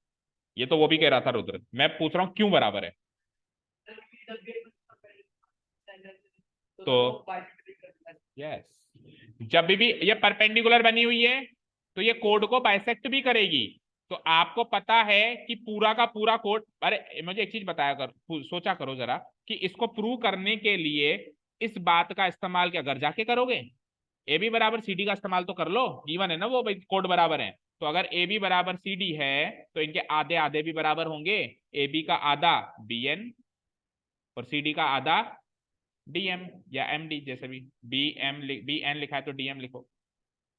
ये तो वो भी कह रहा था रुद्र, मैं पूछ रहा हूँ क्यों बराबर है। तो यस, जब भी ये परपेंडिकुलर बनी हुई है तो ये कोड को बाइसेक्ट भी करेगी। तो आपको पता है कि पूरा का पूरा कोड, अरे मुझे एक चीज बताया कर, सोचा करो जरा, कि इसको प्रूव करने के लिए इस बात का इस्तेमाल क्या घर जाके करोगे? ए बी बराबर सी डी का इस्तेमाल तो कर लो, गिवन है ना वो, कोड बराबर है। तो अगर ए बी बराबर सी डी है तो इनके आधे आधे भी बराबर होंगे, ए बी का आधा बी एन और सी डी का आधा डीएम या एम डी, जैसे भी बी एम, बी एन लिखा है तो डीएम लिखो,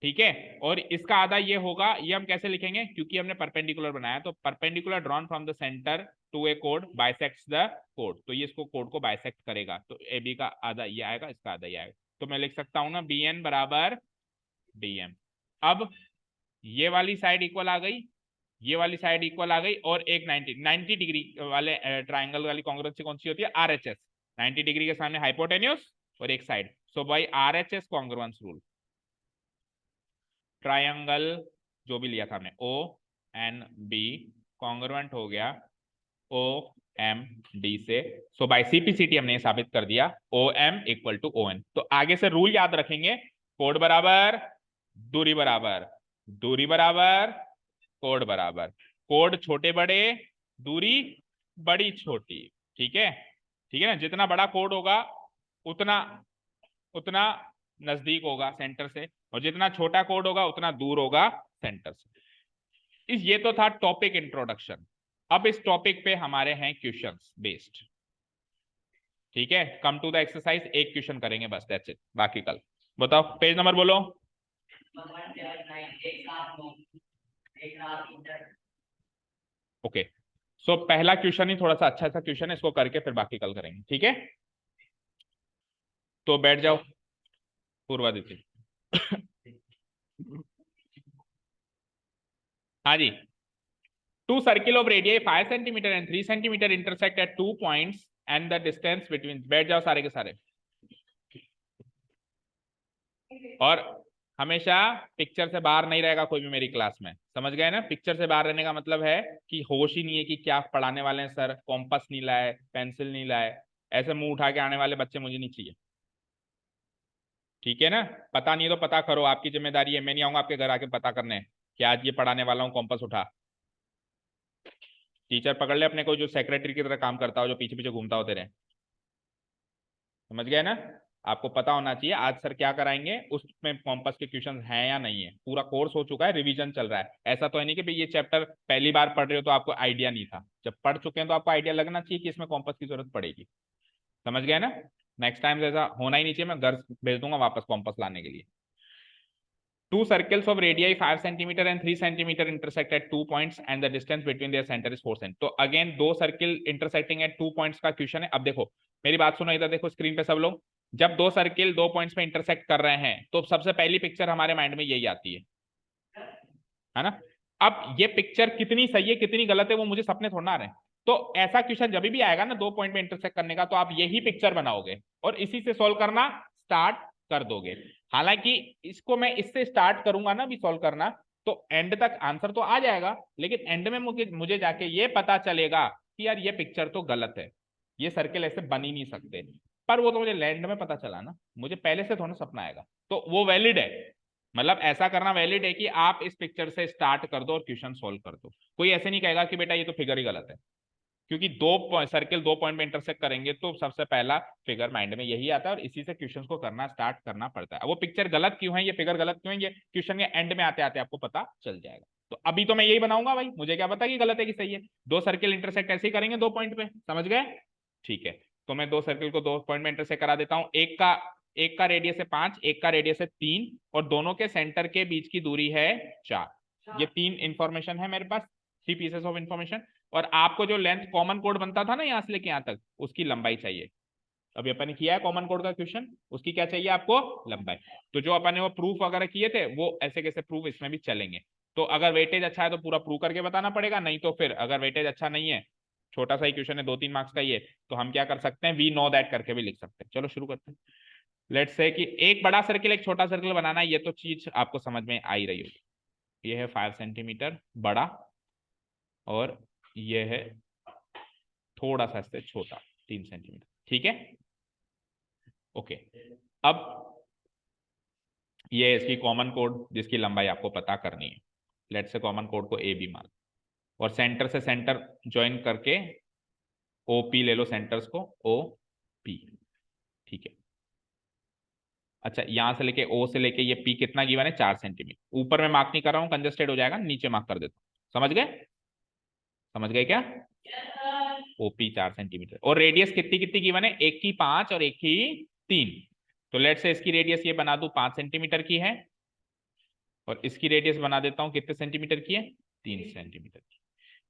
ठीक है। और इसका आधा ये होगा, ये हम कैसे लिखेंगे, क्योंकि हमने परपेंडिकुलर बनाया, तो perpendicular drawn from the centre to A code bisects the code, तो ये इसको कोड को बाइसेक्ट करेगा, तो ए बी का आधा ये आएगा, इसका आधा ये आएगा, तो मैं लिख सकता हूं ना बी एन बराबर डीएम। अब ये वाली साइड इक्वल आ गई, ये वाली साइड इक्वल आ गई, और एक 90 डिग्री वाले ट्राइंगल वाली कॉन्ग्रुएंसी कौन सी होती है? आरएचएस, 90 डिग्री के सामने हाइपोटेन्यूस और एक side, so by RHS congruence rule, triangle जो भी लिया था हमने ओ एन बी कॉन्ग्रुएंट हो गया ओ एम डी से, सो बाय सीपीसीटी हमने साबित कर दिया O M equal to O N. तो आगे से रूल याद रखेंगे, कोड बराबर दूरी बराबर, दूरी बराबर कोड बराबर, कोड छोटे बड़े, दूरी बड़ी छोटी, ठीक है, ठीक है ना, जितना बड़ा कोड होगा उतना, उतना नजदीक होगा सेंटर से, और जितना छोटा कोड होगा उतना दूर होगा सेंटर से। ये तो था टॉपिक इंट्रोडक्शन। अब इस टॉपिक पे हमारे हैं क्वेश्चंस बेस्ड, ठीक है, कम टू द एक्सरसाइज, एक क्वेश्चन करेंगे बस, दैट्स इट, बाकी कल। बताओ पेज नंबर बोलो। ओके, सो पहला क्वेश्चन ही थोड़ा सा अच्छा सा क्वेश्चन है, इसको करके फिर बाकी कल करेंगे, ठीक है। तो बैठ जाओ पूर्वादित्य। हाँ जी। Two circle of radius 5 centimetre and 3 centimetre intersect at 2 points and the distance between, बैठ जाओ सारे के सारे। और हमेशा पिक्चर से बाहर नहीं रहेगा कोई भी मेरी क्लास में, समझ गए ना। पिक्चर से बाहर रहने का मतलब है कि होश ही नहीं है कि क्या पढ़ाने वाले हैं सर, कॉम्पस नहीं लाए, पेंसिल नहीं लाए, ऐसे मुंह उठा के आने वाले बच्चे मुझे नहीं चाहिए, ठीक है ना। पता नहीं है तो पता करो, आपकी जिम्मेदारी है, मैं नहीं आऊंगा आपके घर आके पता करने कि आज ये पढ़ाने वाला हूँ, कॉम्पस उठा। टीचर पकड़ ले अपने को, जो सेक्रेटरी की तरह काम करता हो, जो पीछे पीछे घूमता हो तेरे, समझ गए ना। आपको पता होना चाहिए आज सर क्या कराएंगे, उसमें कॉम्पस के क्वेश्चन हैं या नहीं है। पूरा कोर्स हो चुका है, रिवीजन चल रहा है, ऐसा तो है नहीं कि भाई ये चैप्टर पहली बार पढ़ रहे हो तो आपको आइडिया नहीं था। जब पढ़ चुके हैं तो आपको आइडिया लगना चाहिए कि इसमें कॉम्पस की जरूरत पड़ेगी, समझ गए ना। नेक्स्ट टाइम ऐसा होना ही नहीं चाहिए, मैं घर भेज दूंगा वापस कॉम्पस लाने के लिए। Two circles of radii 5 centimeter and 3 centimeter intersect at 2 points and the distance between their center is 4 cm. तो अगेन दो सर्किल इंटरसेक्टिंग एट 2 पॉइंट्स का क्वेश्चन है। अब देखो मेरी बात सुनो, इधर देखो स्क्रीन पे सब लोग। जब दो सर्किल दो पॉइंट्स पे इंटरसेक्ट कर रहे हैं तो सबसे पहली पिक्चर हमारे माइंड में यही आती है ना। अब ये पिक्चर कितनी सही है कितनी गलत है वो मुझे सपने थोड़ा आ रहे हैं। तो ऐसा क्वेश्चन जब भी आएगा ना दो पॉइंट पे इंटरसेक्ट करने का, तो आप यही पिक्चर बनाओगे और इसी से सॉल्व करना स्टार्ट कर दोगे। हालांकि इसको मैं इससे स्टार्ट करूंगा ना भी सॉल्व करना, तो एंड तक आंसर तो आ जाएगा, लेकिन एंड में मुझे जाके ये पता चलेगा कि यार ये पिक्चर तो गलत है, ये सर्किल ऐसे बन ही नहीं सकते। पर वो तो मुझे लैंड में पता चला ना, मुझे पहले से थोड़ा सपना आएगा, तो वो वैलिड है। मतलब ऐसा करना वैलिड है कि आप इस पिक्चर से स्टार्ट कर दो और क्वेश्चन सॉल्व कर दो। कोई ऐसे नहीं कहेगा कि बेटा ये तो फिगर ही गलत है, क्योंकि दो सर्किल दो पॉइंट में इंटरसेक्ट करेंगे तो सबसे पहला फिगर माइंड में यही आता है और इसी से क्वेश्चन को करना स्टार्ट करना पड़ता है। वो पिक्चर गलत क्यों है, ये फिगर गलत क्यों है, ये क्वेश्चन के एंड में आते आते आपको पता चल जाएगा। तो अभी तो मैं यही बनाऊंगा भाई, मुझे क्या पता कि गलत है कि सही है। दो सर्किल इंटरसेक्ट ऐसे ही करेंगे दो पॉइंट पे, समझ गए। ठीक है, तो मैं दो सर्किल को दो पॉइंट में इंटरसेक्ट करा देता हूं। एक का रेडियस है 5, एक का रेडियस है 3 और दोनों के सेंटर के बीच की दूरी है 4। ये तीन इंफॉर्मेशन है मेरे पास, 3 पीसेस ऑफ इंफॉर्मेशन। और आपको जो लेंथ कॉमन कोड बनता था ना यहां से लेके यहां तक, उसकी लंबाई चाहिए। अभी अपन ने किया है कॉमन कोड का क्वेश्चन, उसकी क्या चाहिए आपको, लंबाई। तो जो अपन ने वो प्रूफ वगैरह किए थे वो ऐसे कैसे प्रूफ इसमें भी चलेंगे। तो अगर वेटेज अच्छा है तो पूरा प्रूव करके बताना पड़ेगा, नहीं तो फिर अगर वेटेज अच्छा नहीं है, छोटा सा ही क्वेश्चन है 2-3 मार्क्स का ये, तो हम क्या कर सकते हैं, वी नो दैट करके भी लिख सकते हैं। चलो शुरू करते हैं। लेट्स से कि एक बड़ा सर्किल एक छोटा सर्किल बनाना है, ये तो चीज आपको समझ में आ ही रही होगी। ये है 5 सेंटीमीटर बड़ा और ये है थोड़ा सा इससे छोटा 3 सेंटीमीटर, ठीक है। ओके, अब ये है इसकी कॉमन कोड जिसकी लंबाई आपको पता करनी है। लेट्स से कॉमन कोड को ए बी मान, और सेंटर से सेंटर ज्वाइन करके ओ पी ले लो, सेंटर्स को ओ पी, ठीक है। अच्छा, यहां से लेके ओ से लेके ये पी कितना गिवन है, 4 सेंटीमीटर। ऊपर में मार्क नहीं कर रहा हूं, कंजस्टेड हो जाएगा, नीचे मार्क कर देता हूं। समझ गए, समझ गए क्या। ओपी 4 सेंटीमीटर और रेडियस कितनी कितनी गिवन है, एक की 5 और एक की 3। तो लेट से इसकी रेडियस ये बना दूं 5 सेंटीमीटर की है और इसकी रेडियस बना देता हूं कितने सेंटीमीटर की है, 3 सेंटीमीटर की।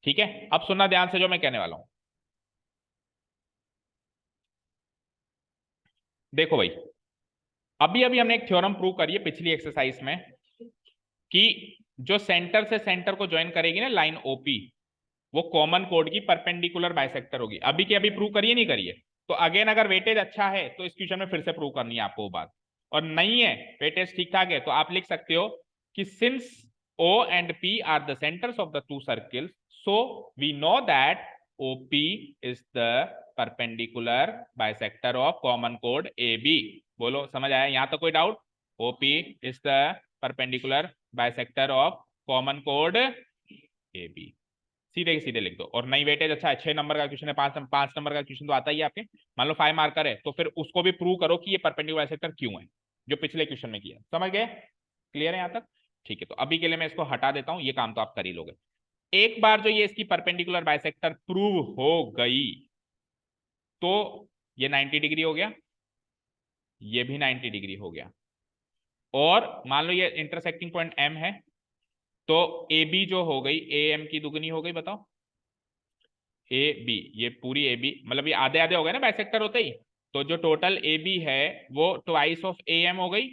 ठीक है, अब सुनना ध्यान से जो मैं कहने वाला हूं। देखो भाई, अभी अभी हमने एक थ्योरम प्रूव करी है पिछली एक्सरसाइज में कि जो सेंटर से सेंटर को ज्वाइन करेगी ना लाइन ओपी, वो कॉमन कोड की परपेंडिकुलर बाइसेक्टर होगी। अभी की अभी प्रूव करिए नहीं करिए। तो अगेन अगर वेटेज अच्छा है तो इस क्वेश्चन में फिर से प्रूव करनी है आपको वो बात, और नहीं है वेटेज ठीक ठाक है तो आप लिख सकते हो कि since O and P are the centers of the two circles, so we know that OP is the perpendicular bisector of common chord AB। बोलो समझ आया, यहां तो कोई doubt. OP is the perpendicular bisector of common chord AB, सीधे के सीधे लिख दो। और नई वेटेज अच्छा है, 6 नंबर का क्वेश्चन है, 5 नंबर का क्वेश्चन तो आता ही है आपके। मान लो 5 मार्कर है तो फिर उसको भी प्रूव करो कि ये परपेंडिकुलर बाइसेक्टर क्यों है, जो पिछले क्वेश्चन में किया। समझ गए, क्लियर है यहां तक। ठीक है, तो अभी के लिए मैं इसको हटा देता हूं, ये काम तो आप कर ही लोगे। एक बार जो ये इसकी परपेंडिकुलर बाइसेक्टर प्रूव हो गई तो ये 90 डिग्री हो गया, ये भी 90 डिग्री हो गया। और मान लो ये इंटरसेक्टिंग पॉइंट एम है, तो ए बी जो हो गई ए एम की दुगनी हो गई, बताओ। ए बी, ये पूरी ए बी, मतलब ये आधे आधे हो गए ना बाइसेक्टर होते ही, तो जो टोटल ए बी है वो ट्वाइस ऑफ ए एम हो गई।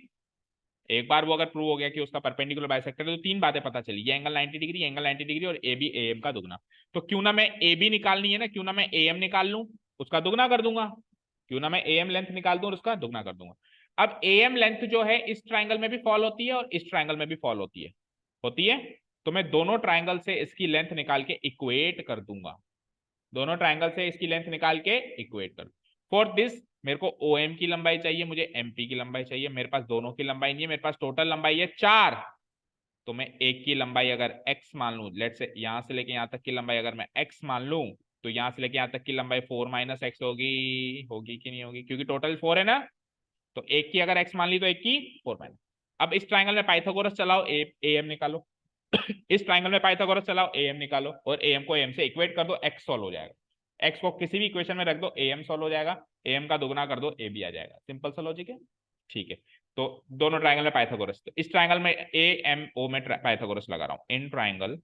एक बार वो अगर प्रूव हो गया कि उसका परपेंडिकुलर बाइसेक्टर है, तो तीन बातें पता चली, ये एंगल 90 डिग्री, एंगल 90 डिग्री और ए बी ए एम का दुगना। तो क्यों ना मैं ए बी निकालनी है ना, क्यों ना मैं ए एम निकाल लूं, उसका दुगना कर दूंगा। क्यों ना मैं ए एम लेंथ निकाल दूं और उसका दुगना कर दूंगा। अब ए एम लेंथ जो है इस ट्राइंगल में भी फॉल होती है और इस ट्राइंगल में भी फॉल होती है। तो मैं दोनों ट्राइंगल से इसकी लेंथ निकाल के इक्वेट कर दूंगा, दोनों ट्राइंगल से इसकी लेंथ निकाल के इक्वेट कर। फॉर दिस मेरे को ओ एम की लंबाई चाहिए, मुझे एमपी की लंबाई चाहिए, मेरे पास दोनों की लंबाई नहीं है, मेरे पास टोटल लंबाई है 4। तो मैं एक की लंबाई अगर x मान लूं, लेट से यहां से लेके यहां तक की लंबाई अगर मैं x मान लूं, तो यहां से लेके यहां तक की लंबाई 4 माइनस एक्स होगी, होगी कि नहीं होगी, क्योंकि टोटल 4 है ना। तो एक की अगर x मान ली तो एक की 4 माइनस। अब इस ट्राइंगल में पाइथागोरस चलाओ, ए एम निकालो। इस ट्राइंगल में पाइथागोरस चलाओ, ए एम निकालो, और ए एम को एम से इक्वेट कर दो, एक्स सॉल्व हो जाएगा। एक्स को किसी भी इक्वेशन में रख दो, ए एम सॉल्व हो जाएगा, ए एम का दुगना कर दो, ए बी आ जाएगा। सिंपल सा लॉजिक है, ठीक है। तो दोनों ट्राइंगल में पाइथागोरस, तो इस ट्राइंगल में ए एम ओ में पाइथागोरस लगा रहा हूं। In triangle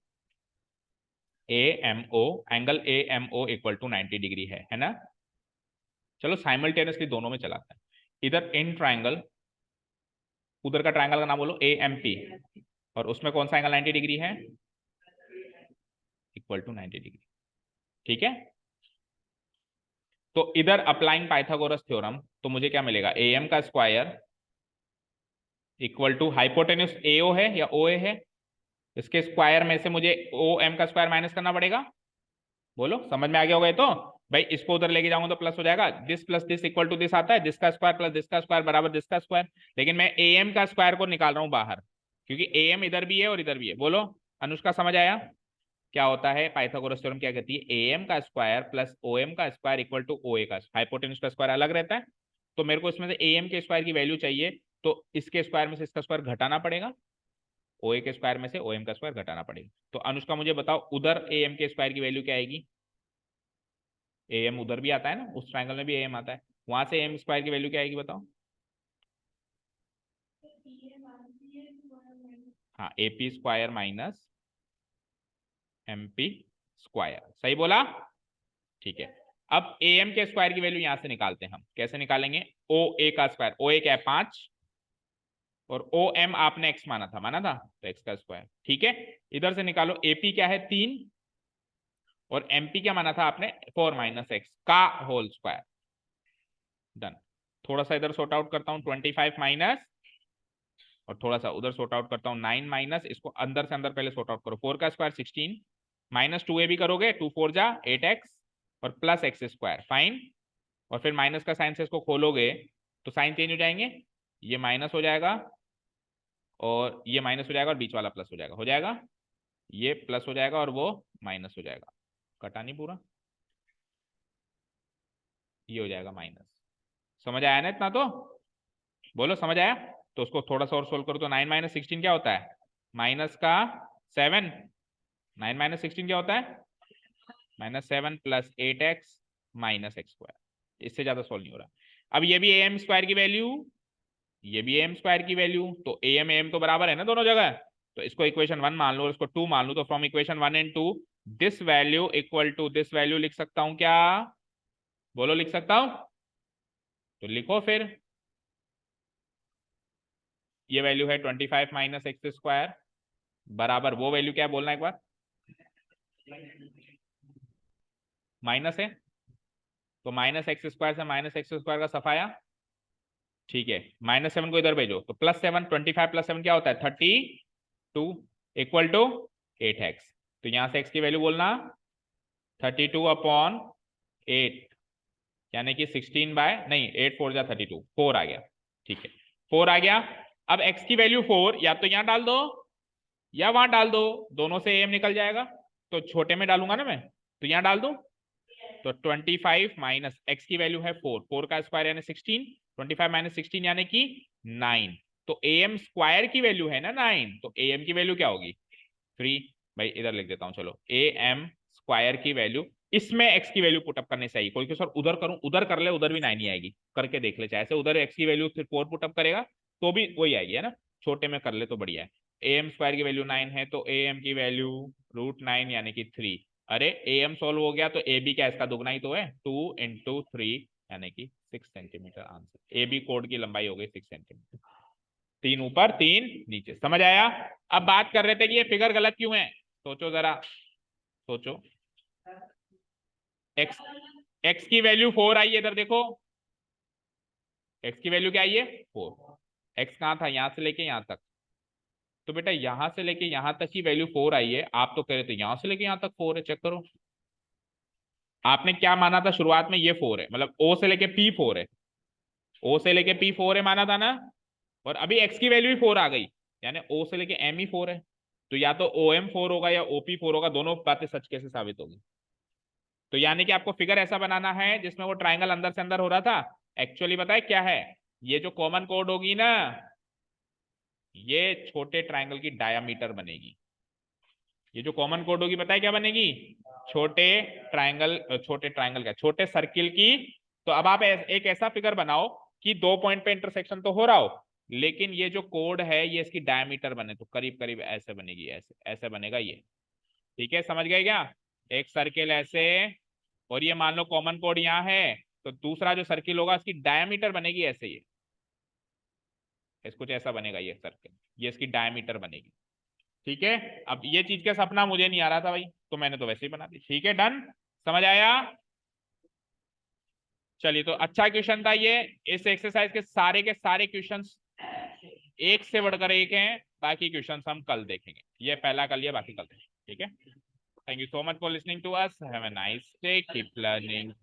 A M O, angle A M O equal to 90 degree है ना। चलो साइमल्टेनियसली दोनों में चलाते हैं। इधर इन ट्राइंगल, उधर का ट्राइंगल का नाम बोलो ए एम पी, और उसमें कौन सा एंगल 90 डिग्री है, इक्वल टू 90 डिग्री, ठीक है। तो इधर अप्लाइंग पाइथागोरस थ्योरम, तो मुझे क्या मिलेगा, ए एम का स्क्वायर इक्वल टू हाइपोटेन्यूस एओ है या ओ ए है, इसके स्क्वायर में से मुझे ओ एम का स्क्वायर माइनस करना पड़ेगा। बोलो समझ में आ गया होगा ये तो। भाई इसको उधर लेके जाऊंगा तो प्लस हो जाएगा, this plus this equal to this आता है, दिस का स्क्वायर प्लस दिस का स्क्वायर बराबर दिस का स्क्वायर। लेकिन मैं ए एम का स्क्वायर को निकाल रहा हूं बाहर, क्योंकि ए एम इधर भी है और इधर भी है। बोलो अनुष्का समझ आया क्या होता है, पाइथागोरस थ्योरम क्या कहती है, ए एम का स्क्वायर प्लस ओ एम का स्क्वायर इक्वल टू ओ ए का, हाइपोटेन्यूस का स्क्वायर अलग रहता है। तो मेरे को इसमें से ए एम के स्क्वायर की वैल्यू चाहिए, तो इसके स्क्वायर में से इसका स्क्वायर घटाना पड़ेगा, ओ ए के स्क्वायर में से ओ एम का स्क्वायर घटाना पड़ेगा। तो अनुष्का मुझे बताओ उधर ए एम के स्क्वायर की वैल्यू क्या आएगी, ए एम उधर भी आता है ना, उस ट्राइंगल में भी ए एम आता है, वहां से एम स्क्वायर की वैल्यू क्या आएगी बताओ। हाँ A P square minus M P square, सही बोला, ठीक है। अब ए एम के स्क्वायर की वैल्यू यहां से निकालते हैं हम, कैसे निकालेंगे, ओ ए का स्क्वायर, ओ ए क्या है 5, और ओ एम आपने एक्स माना था तो एक्स का स्क्वायर, ठीक है। इधर से निकालो एपी क्या है 3, और एमपी क्या माना था आपने 4 माइनस एक्स का होल स्क्वायर, डन। थोड़ा सा इधर सॉर्ट आउट करता हूं, 25 माइनस, और थोड़ा सा उधर सॉर्ट आउट करता हूं 9 माइनस, इसको अंदर से अंदर पहले सॉर्ट आउट करो, 4 का स्क्वायर 16 माइनस 2 ए भी करोगे, 2 4 जा 8x और प्लस एक्स स्क्वायर, फाइन। और फिर माइनस का साइन से इसको खोलोगे तो साइन चेंज हो जाएंगे, ये माइनस हो जाएगा और ये माइनस हो जाएगा और बीच वाला प्लस हो जाएगा, ये प्लस हो जाएगा और वो माइनस हो जाएगा, कटा नहीं पूरा, ये हो जाएगा माइनस। समझ आया ना इतना तो, बोलो समझ आया। तो उसको थोड़ा सा और सोल्व करो, तो 9 माइनस 16 क्या होता है, माइनस का 7, 9 माइनस 16 क्या होता है, minus 7 plus 8x minus x square, इससे ज्यादा सोल्व नहीं हो रहा। अब ये भी ए एम स्क्वायर की वैल्यू, ये भी एम स्क्वायर की वैल्यू, तो ए एम तो बराबर है ना दोनों जगह, तो इसको इक्वेशन 1 मान लो, इसको 2 मान लो, तो from equation 1 and 2 this value equal to this value लिख सकता हूं क्या, बोलो लिख सकता हूं, तो लिखो फिर। ये वैल्यू है 25 माइनस एक्स स्क्वायर बराबर, वो वैल्यू क्या है बोलना एक बार, माइनस है, तो माइनस एक्स स्क्वायर से माइनस एक्स स्क्वायर का सफाया, ठीक है। माइनस 7 को इधर भेजो, तो प्लस 7, 25 प्लस 7 क्या होता है 32 इक्वल टू 8x, तो यहां से x की वैल्यू बोलना 32 अपॉन 8, यानी कि 16 बाय नहीं 8 4 जा 32, 4 आ गया, ठीक है 4 आ गया। अब x की वैल्यू 4 या तो यहां डाल दो या वहां डाल दो, दोनों से एम निकल जाएगा, तो छोटे में डालूंगा ना मैं, तो यहां डाल दो, तो 25 माइनस एक्स की वैल्यू है 4, 4 का स्क्वायर यानी 16, 25 माइनस 16 यानी कि 9, तो ए एम स्क्वायर की वैल्यू है ना 9, तो ए एम की वैल्यू क्या होगी 3, भाई इधर लिख देता हूं चलो, ए एम स्क्वायर की वैल्यू इसमें x की वैल्यू पुटअप करने से आई। कोई कि सर उधर करूं, उधर कर ले, उधर भी 9 ही आएगी, करके देख ले। चाहे उधर x की वैल्यू 4 पुटअप करेगा तो भी वही आएगी, है ना। छोटे में कर ले तो बढ़िया है। am स्क्वायर की वैल्यू 9 है तो am की वैल्यू √9 यानी कि 3। अरे am सॉल्व हो गया तो ab क्या इसका दुगना ही तो है, 2 × 3 यानी कि 6 सेंटीमीटर आंसर। ab कोड की लंबाई हो गई 6 सेंटीमीटर। 3 ऊपर 3 नीचे, समझ आया। अब बात कर रहे थे कि ये फिगर गलत क्यों है, सोचो जरा, सोचो। x x की वैल्यू 4 आई है, इधर देखो, x की वैल्यू क्या आई है 4। x कहां था, यहां से लेके यहां तक, तो बेटा यहां से लेके यहां तक की वैल्यू 4 आई है। आप तो कह रहे थे यहां से लेके यहां तक 4 है, चेक करो। आपने क्या माना था शुरुआत में, ये 4 है, मतलब o से लेके p 4 है, o से लेके p 4 है माना था ना। और अभी x की वैल्यू भी 4 आ गई, यानी o से लेके m ही 4 है। तो या तो om 4 होगा या op 4 होगा, दोनों बातें सच कैसे साबित होगी। तो यानी कि आपको फिगर ऐसा बनाना है जिसमें वो ट्राइंगल अंदर से अंदर हो रहा था। एक्चुअली बताए क्या है, ये जो कॉमन कोड होगी ना, ये छोटे ट्राइंगल की डायामीटर बनेगी। ये जो कॉमन कोड होगी बताए क्या बनेगी, छोटे ट्राइंगल, छोटे ट्राइंगल क्या, छोटे सर्किल की। तो अब आप एक ऐसा फिगर बनाओ कि 2 पॉइंट पे इंटरसेक्शन तो हो रहा हो, लेकिन ये जो कोड है ये इसकी डायमीटर बने, तो करीब करीब ऐसे बनेगी, ऐसे ऐसे बनेगा ये। ठीक है, समझ गए क्या। एक सर्किल ऐसे, और ये मान लो कॉमन कोड यहाँ है, तो दूसरा जो सर्किल होगा उसकी डायमीटर बनेगी ऐसे, ये कुछ ऐसा बनेगा ये सर्किल, ये इसकी डायमीटर बनेगी। ठीक है, अब ये चीज का सपना मुझे नहीं आ रहा था भाई, तो मैंने तो वैसे ही बना दी। ठीक है, डन, समझ आया। चलिए, तो अच्छा क्वेश्चन था ये। इस एक्सरसाइज के सारे क्वेश्चंस एक से बढ़कर एक हैं, बाकी क्वेश्चंस हम कल देखेंगे। ये पहला कर लिया, बाकी कल देखेंगे। ठीक है, thank you so much for listening to us, have a nice day, keep learning.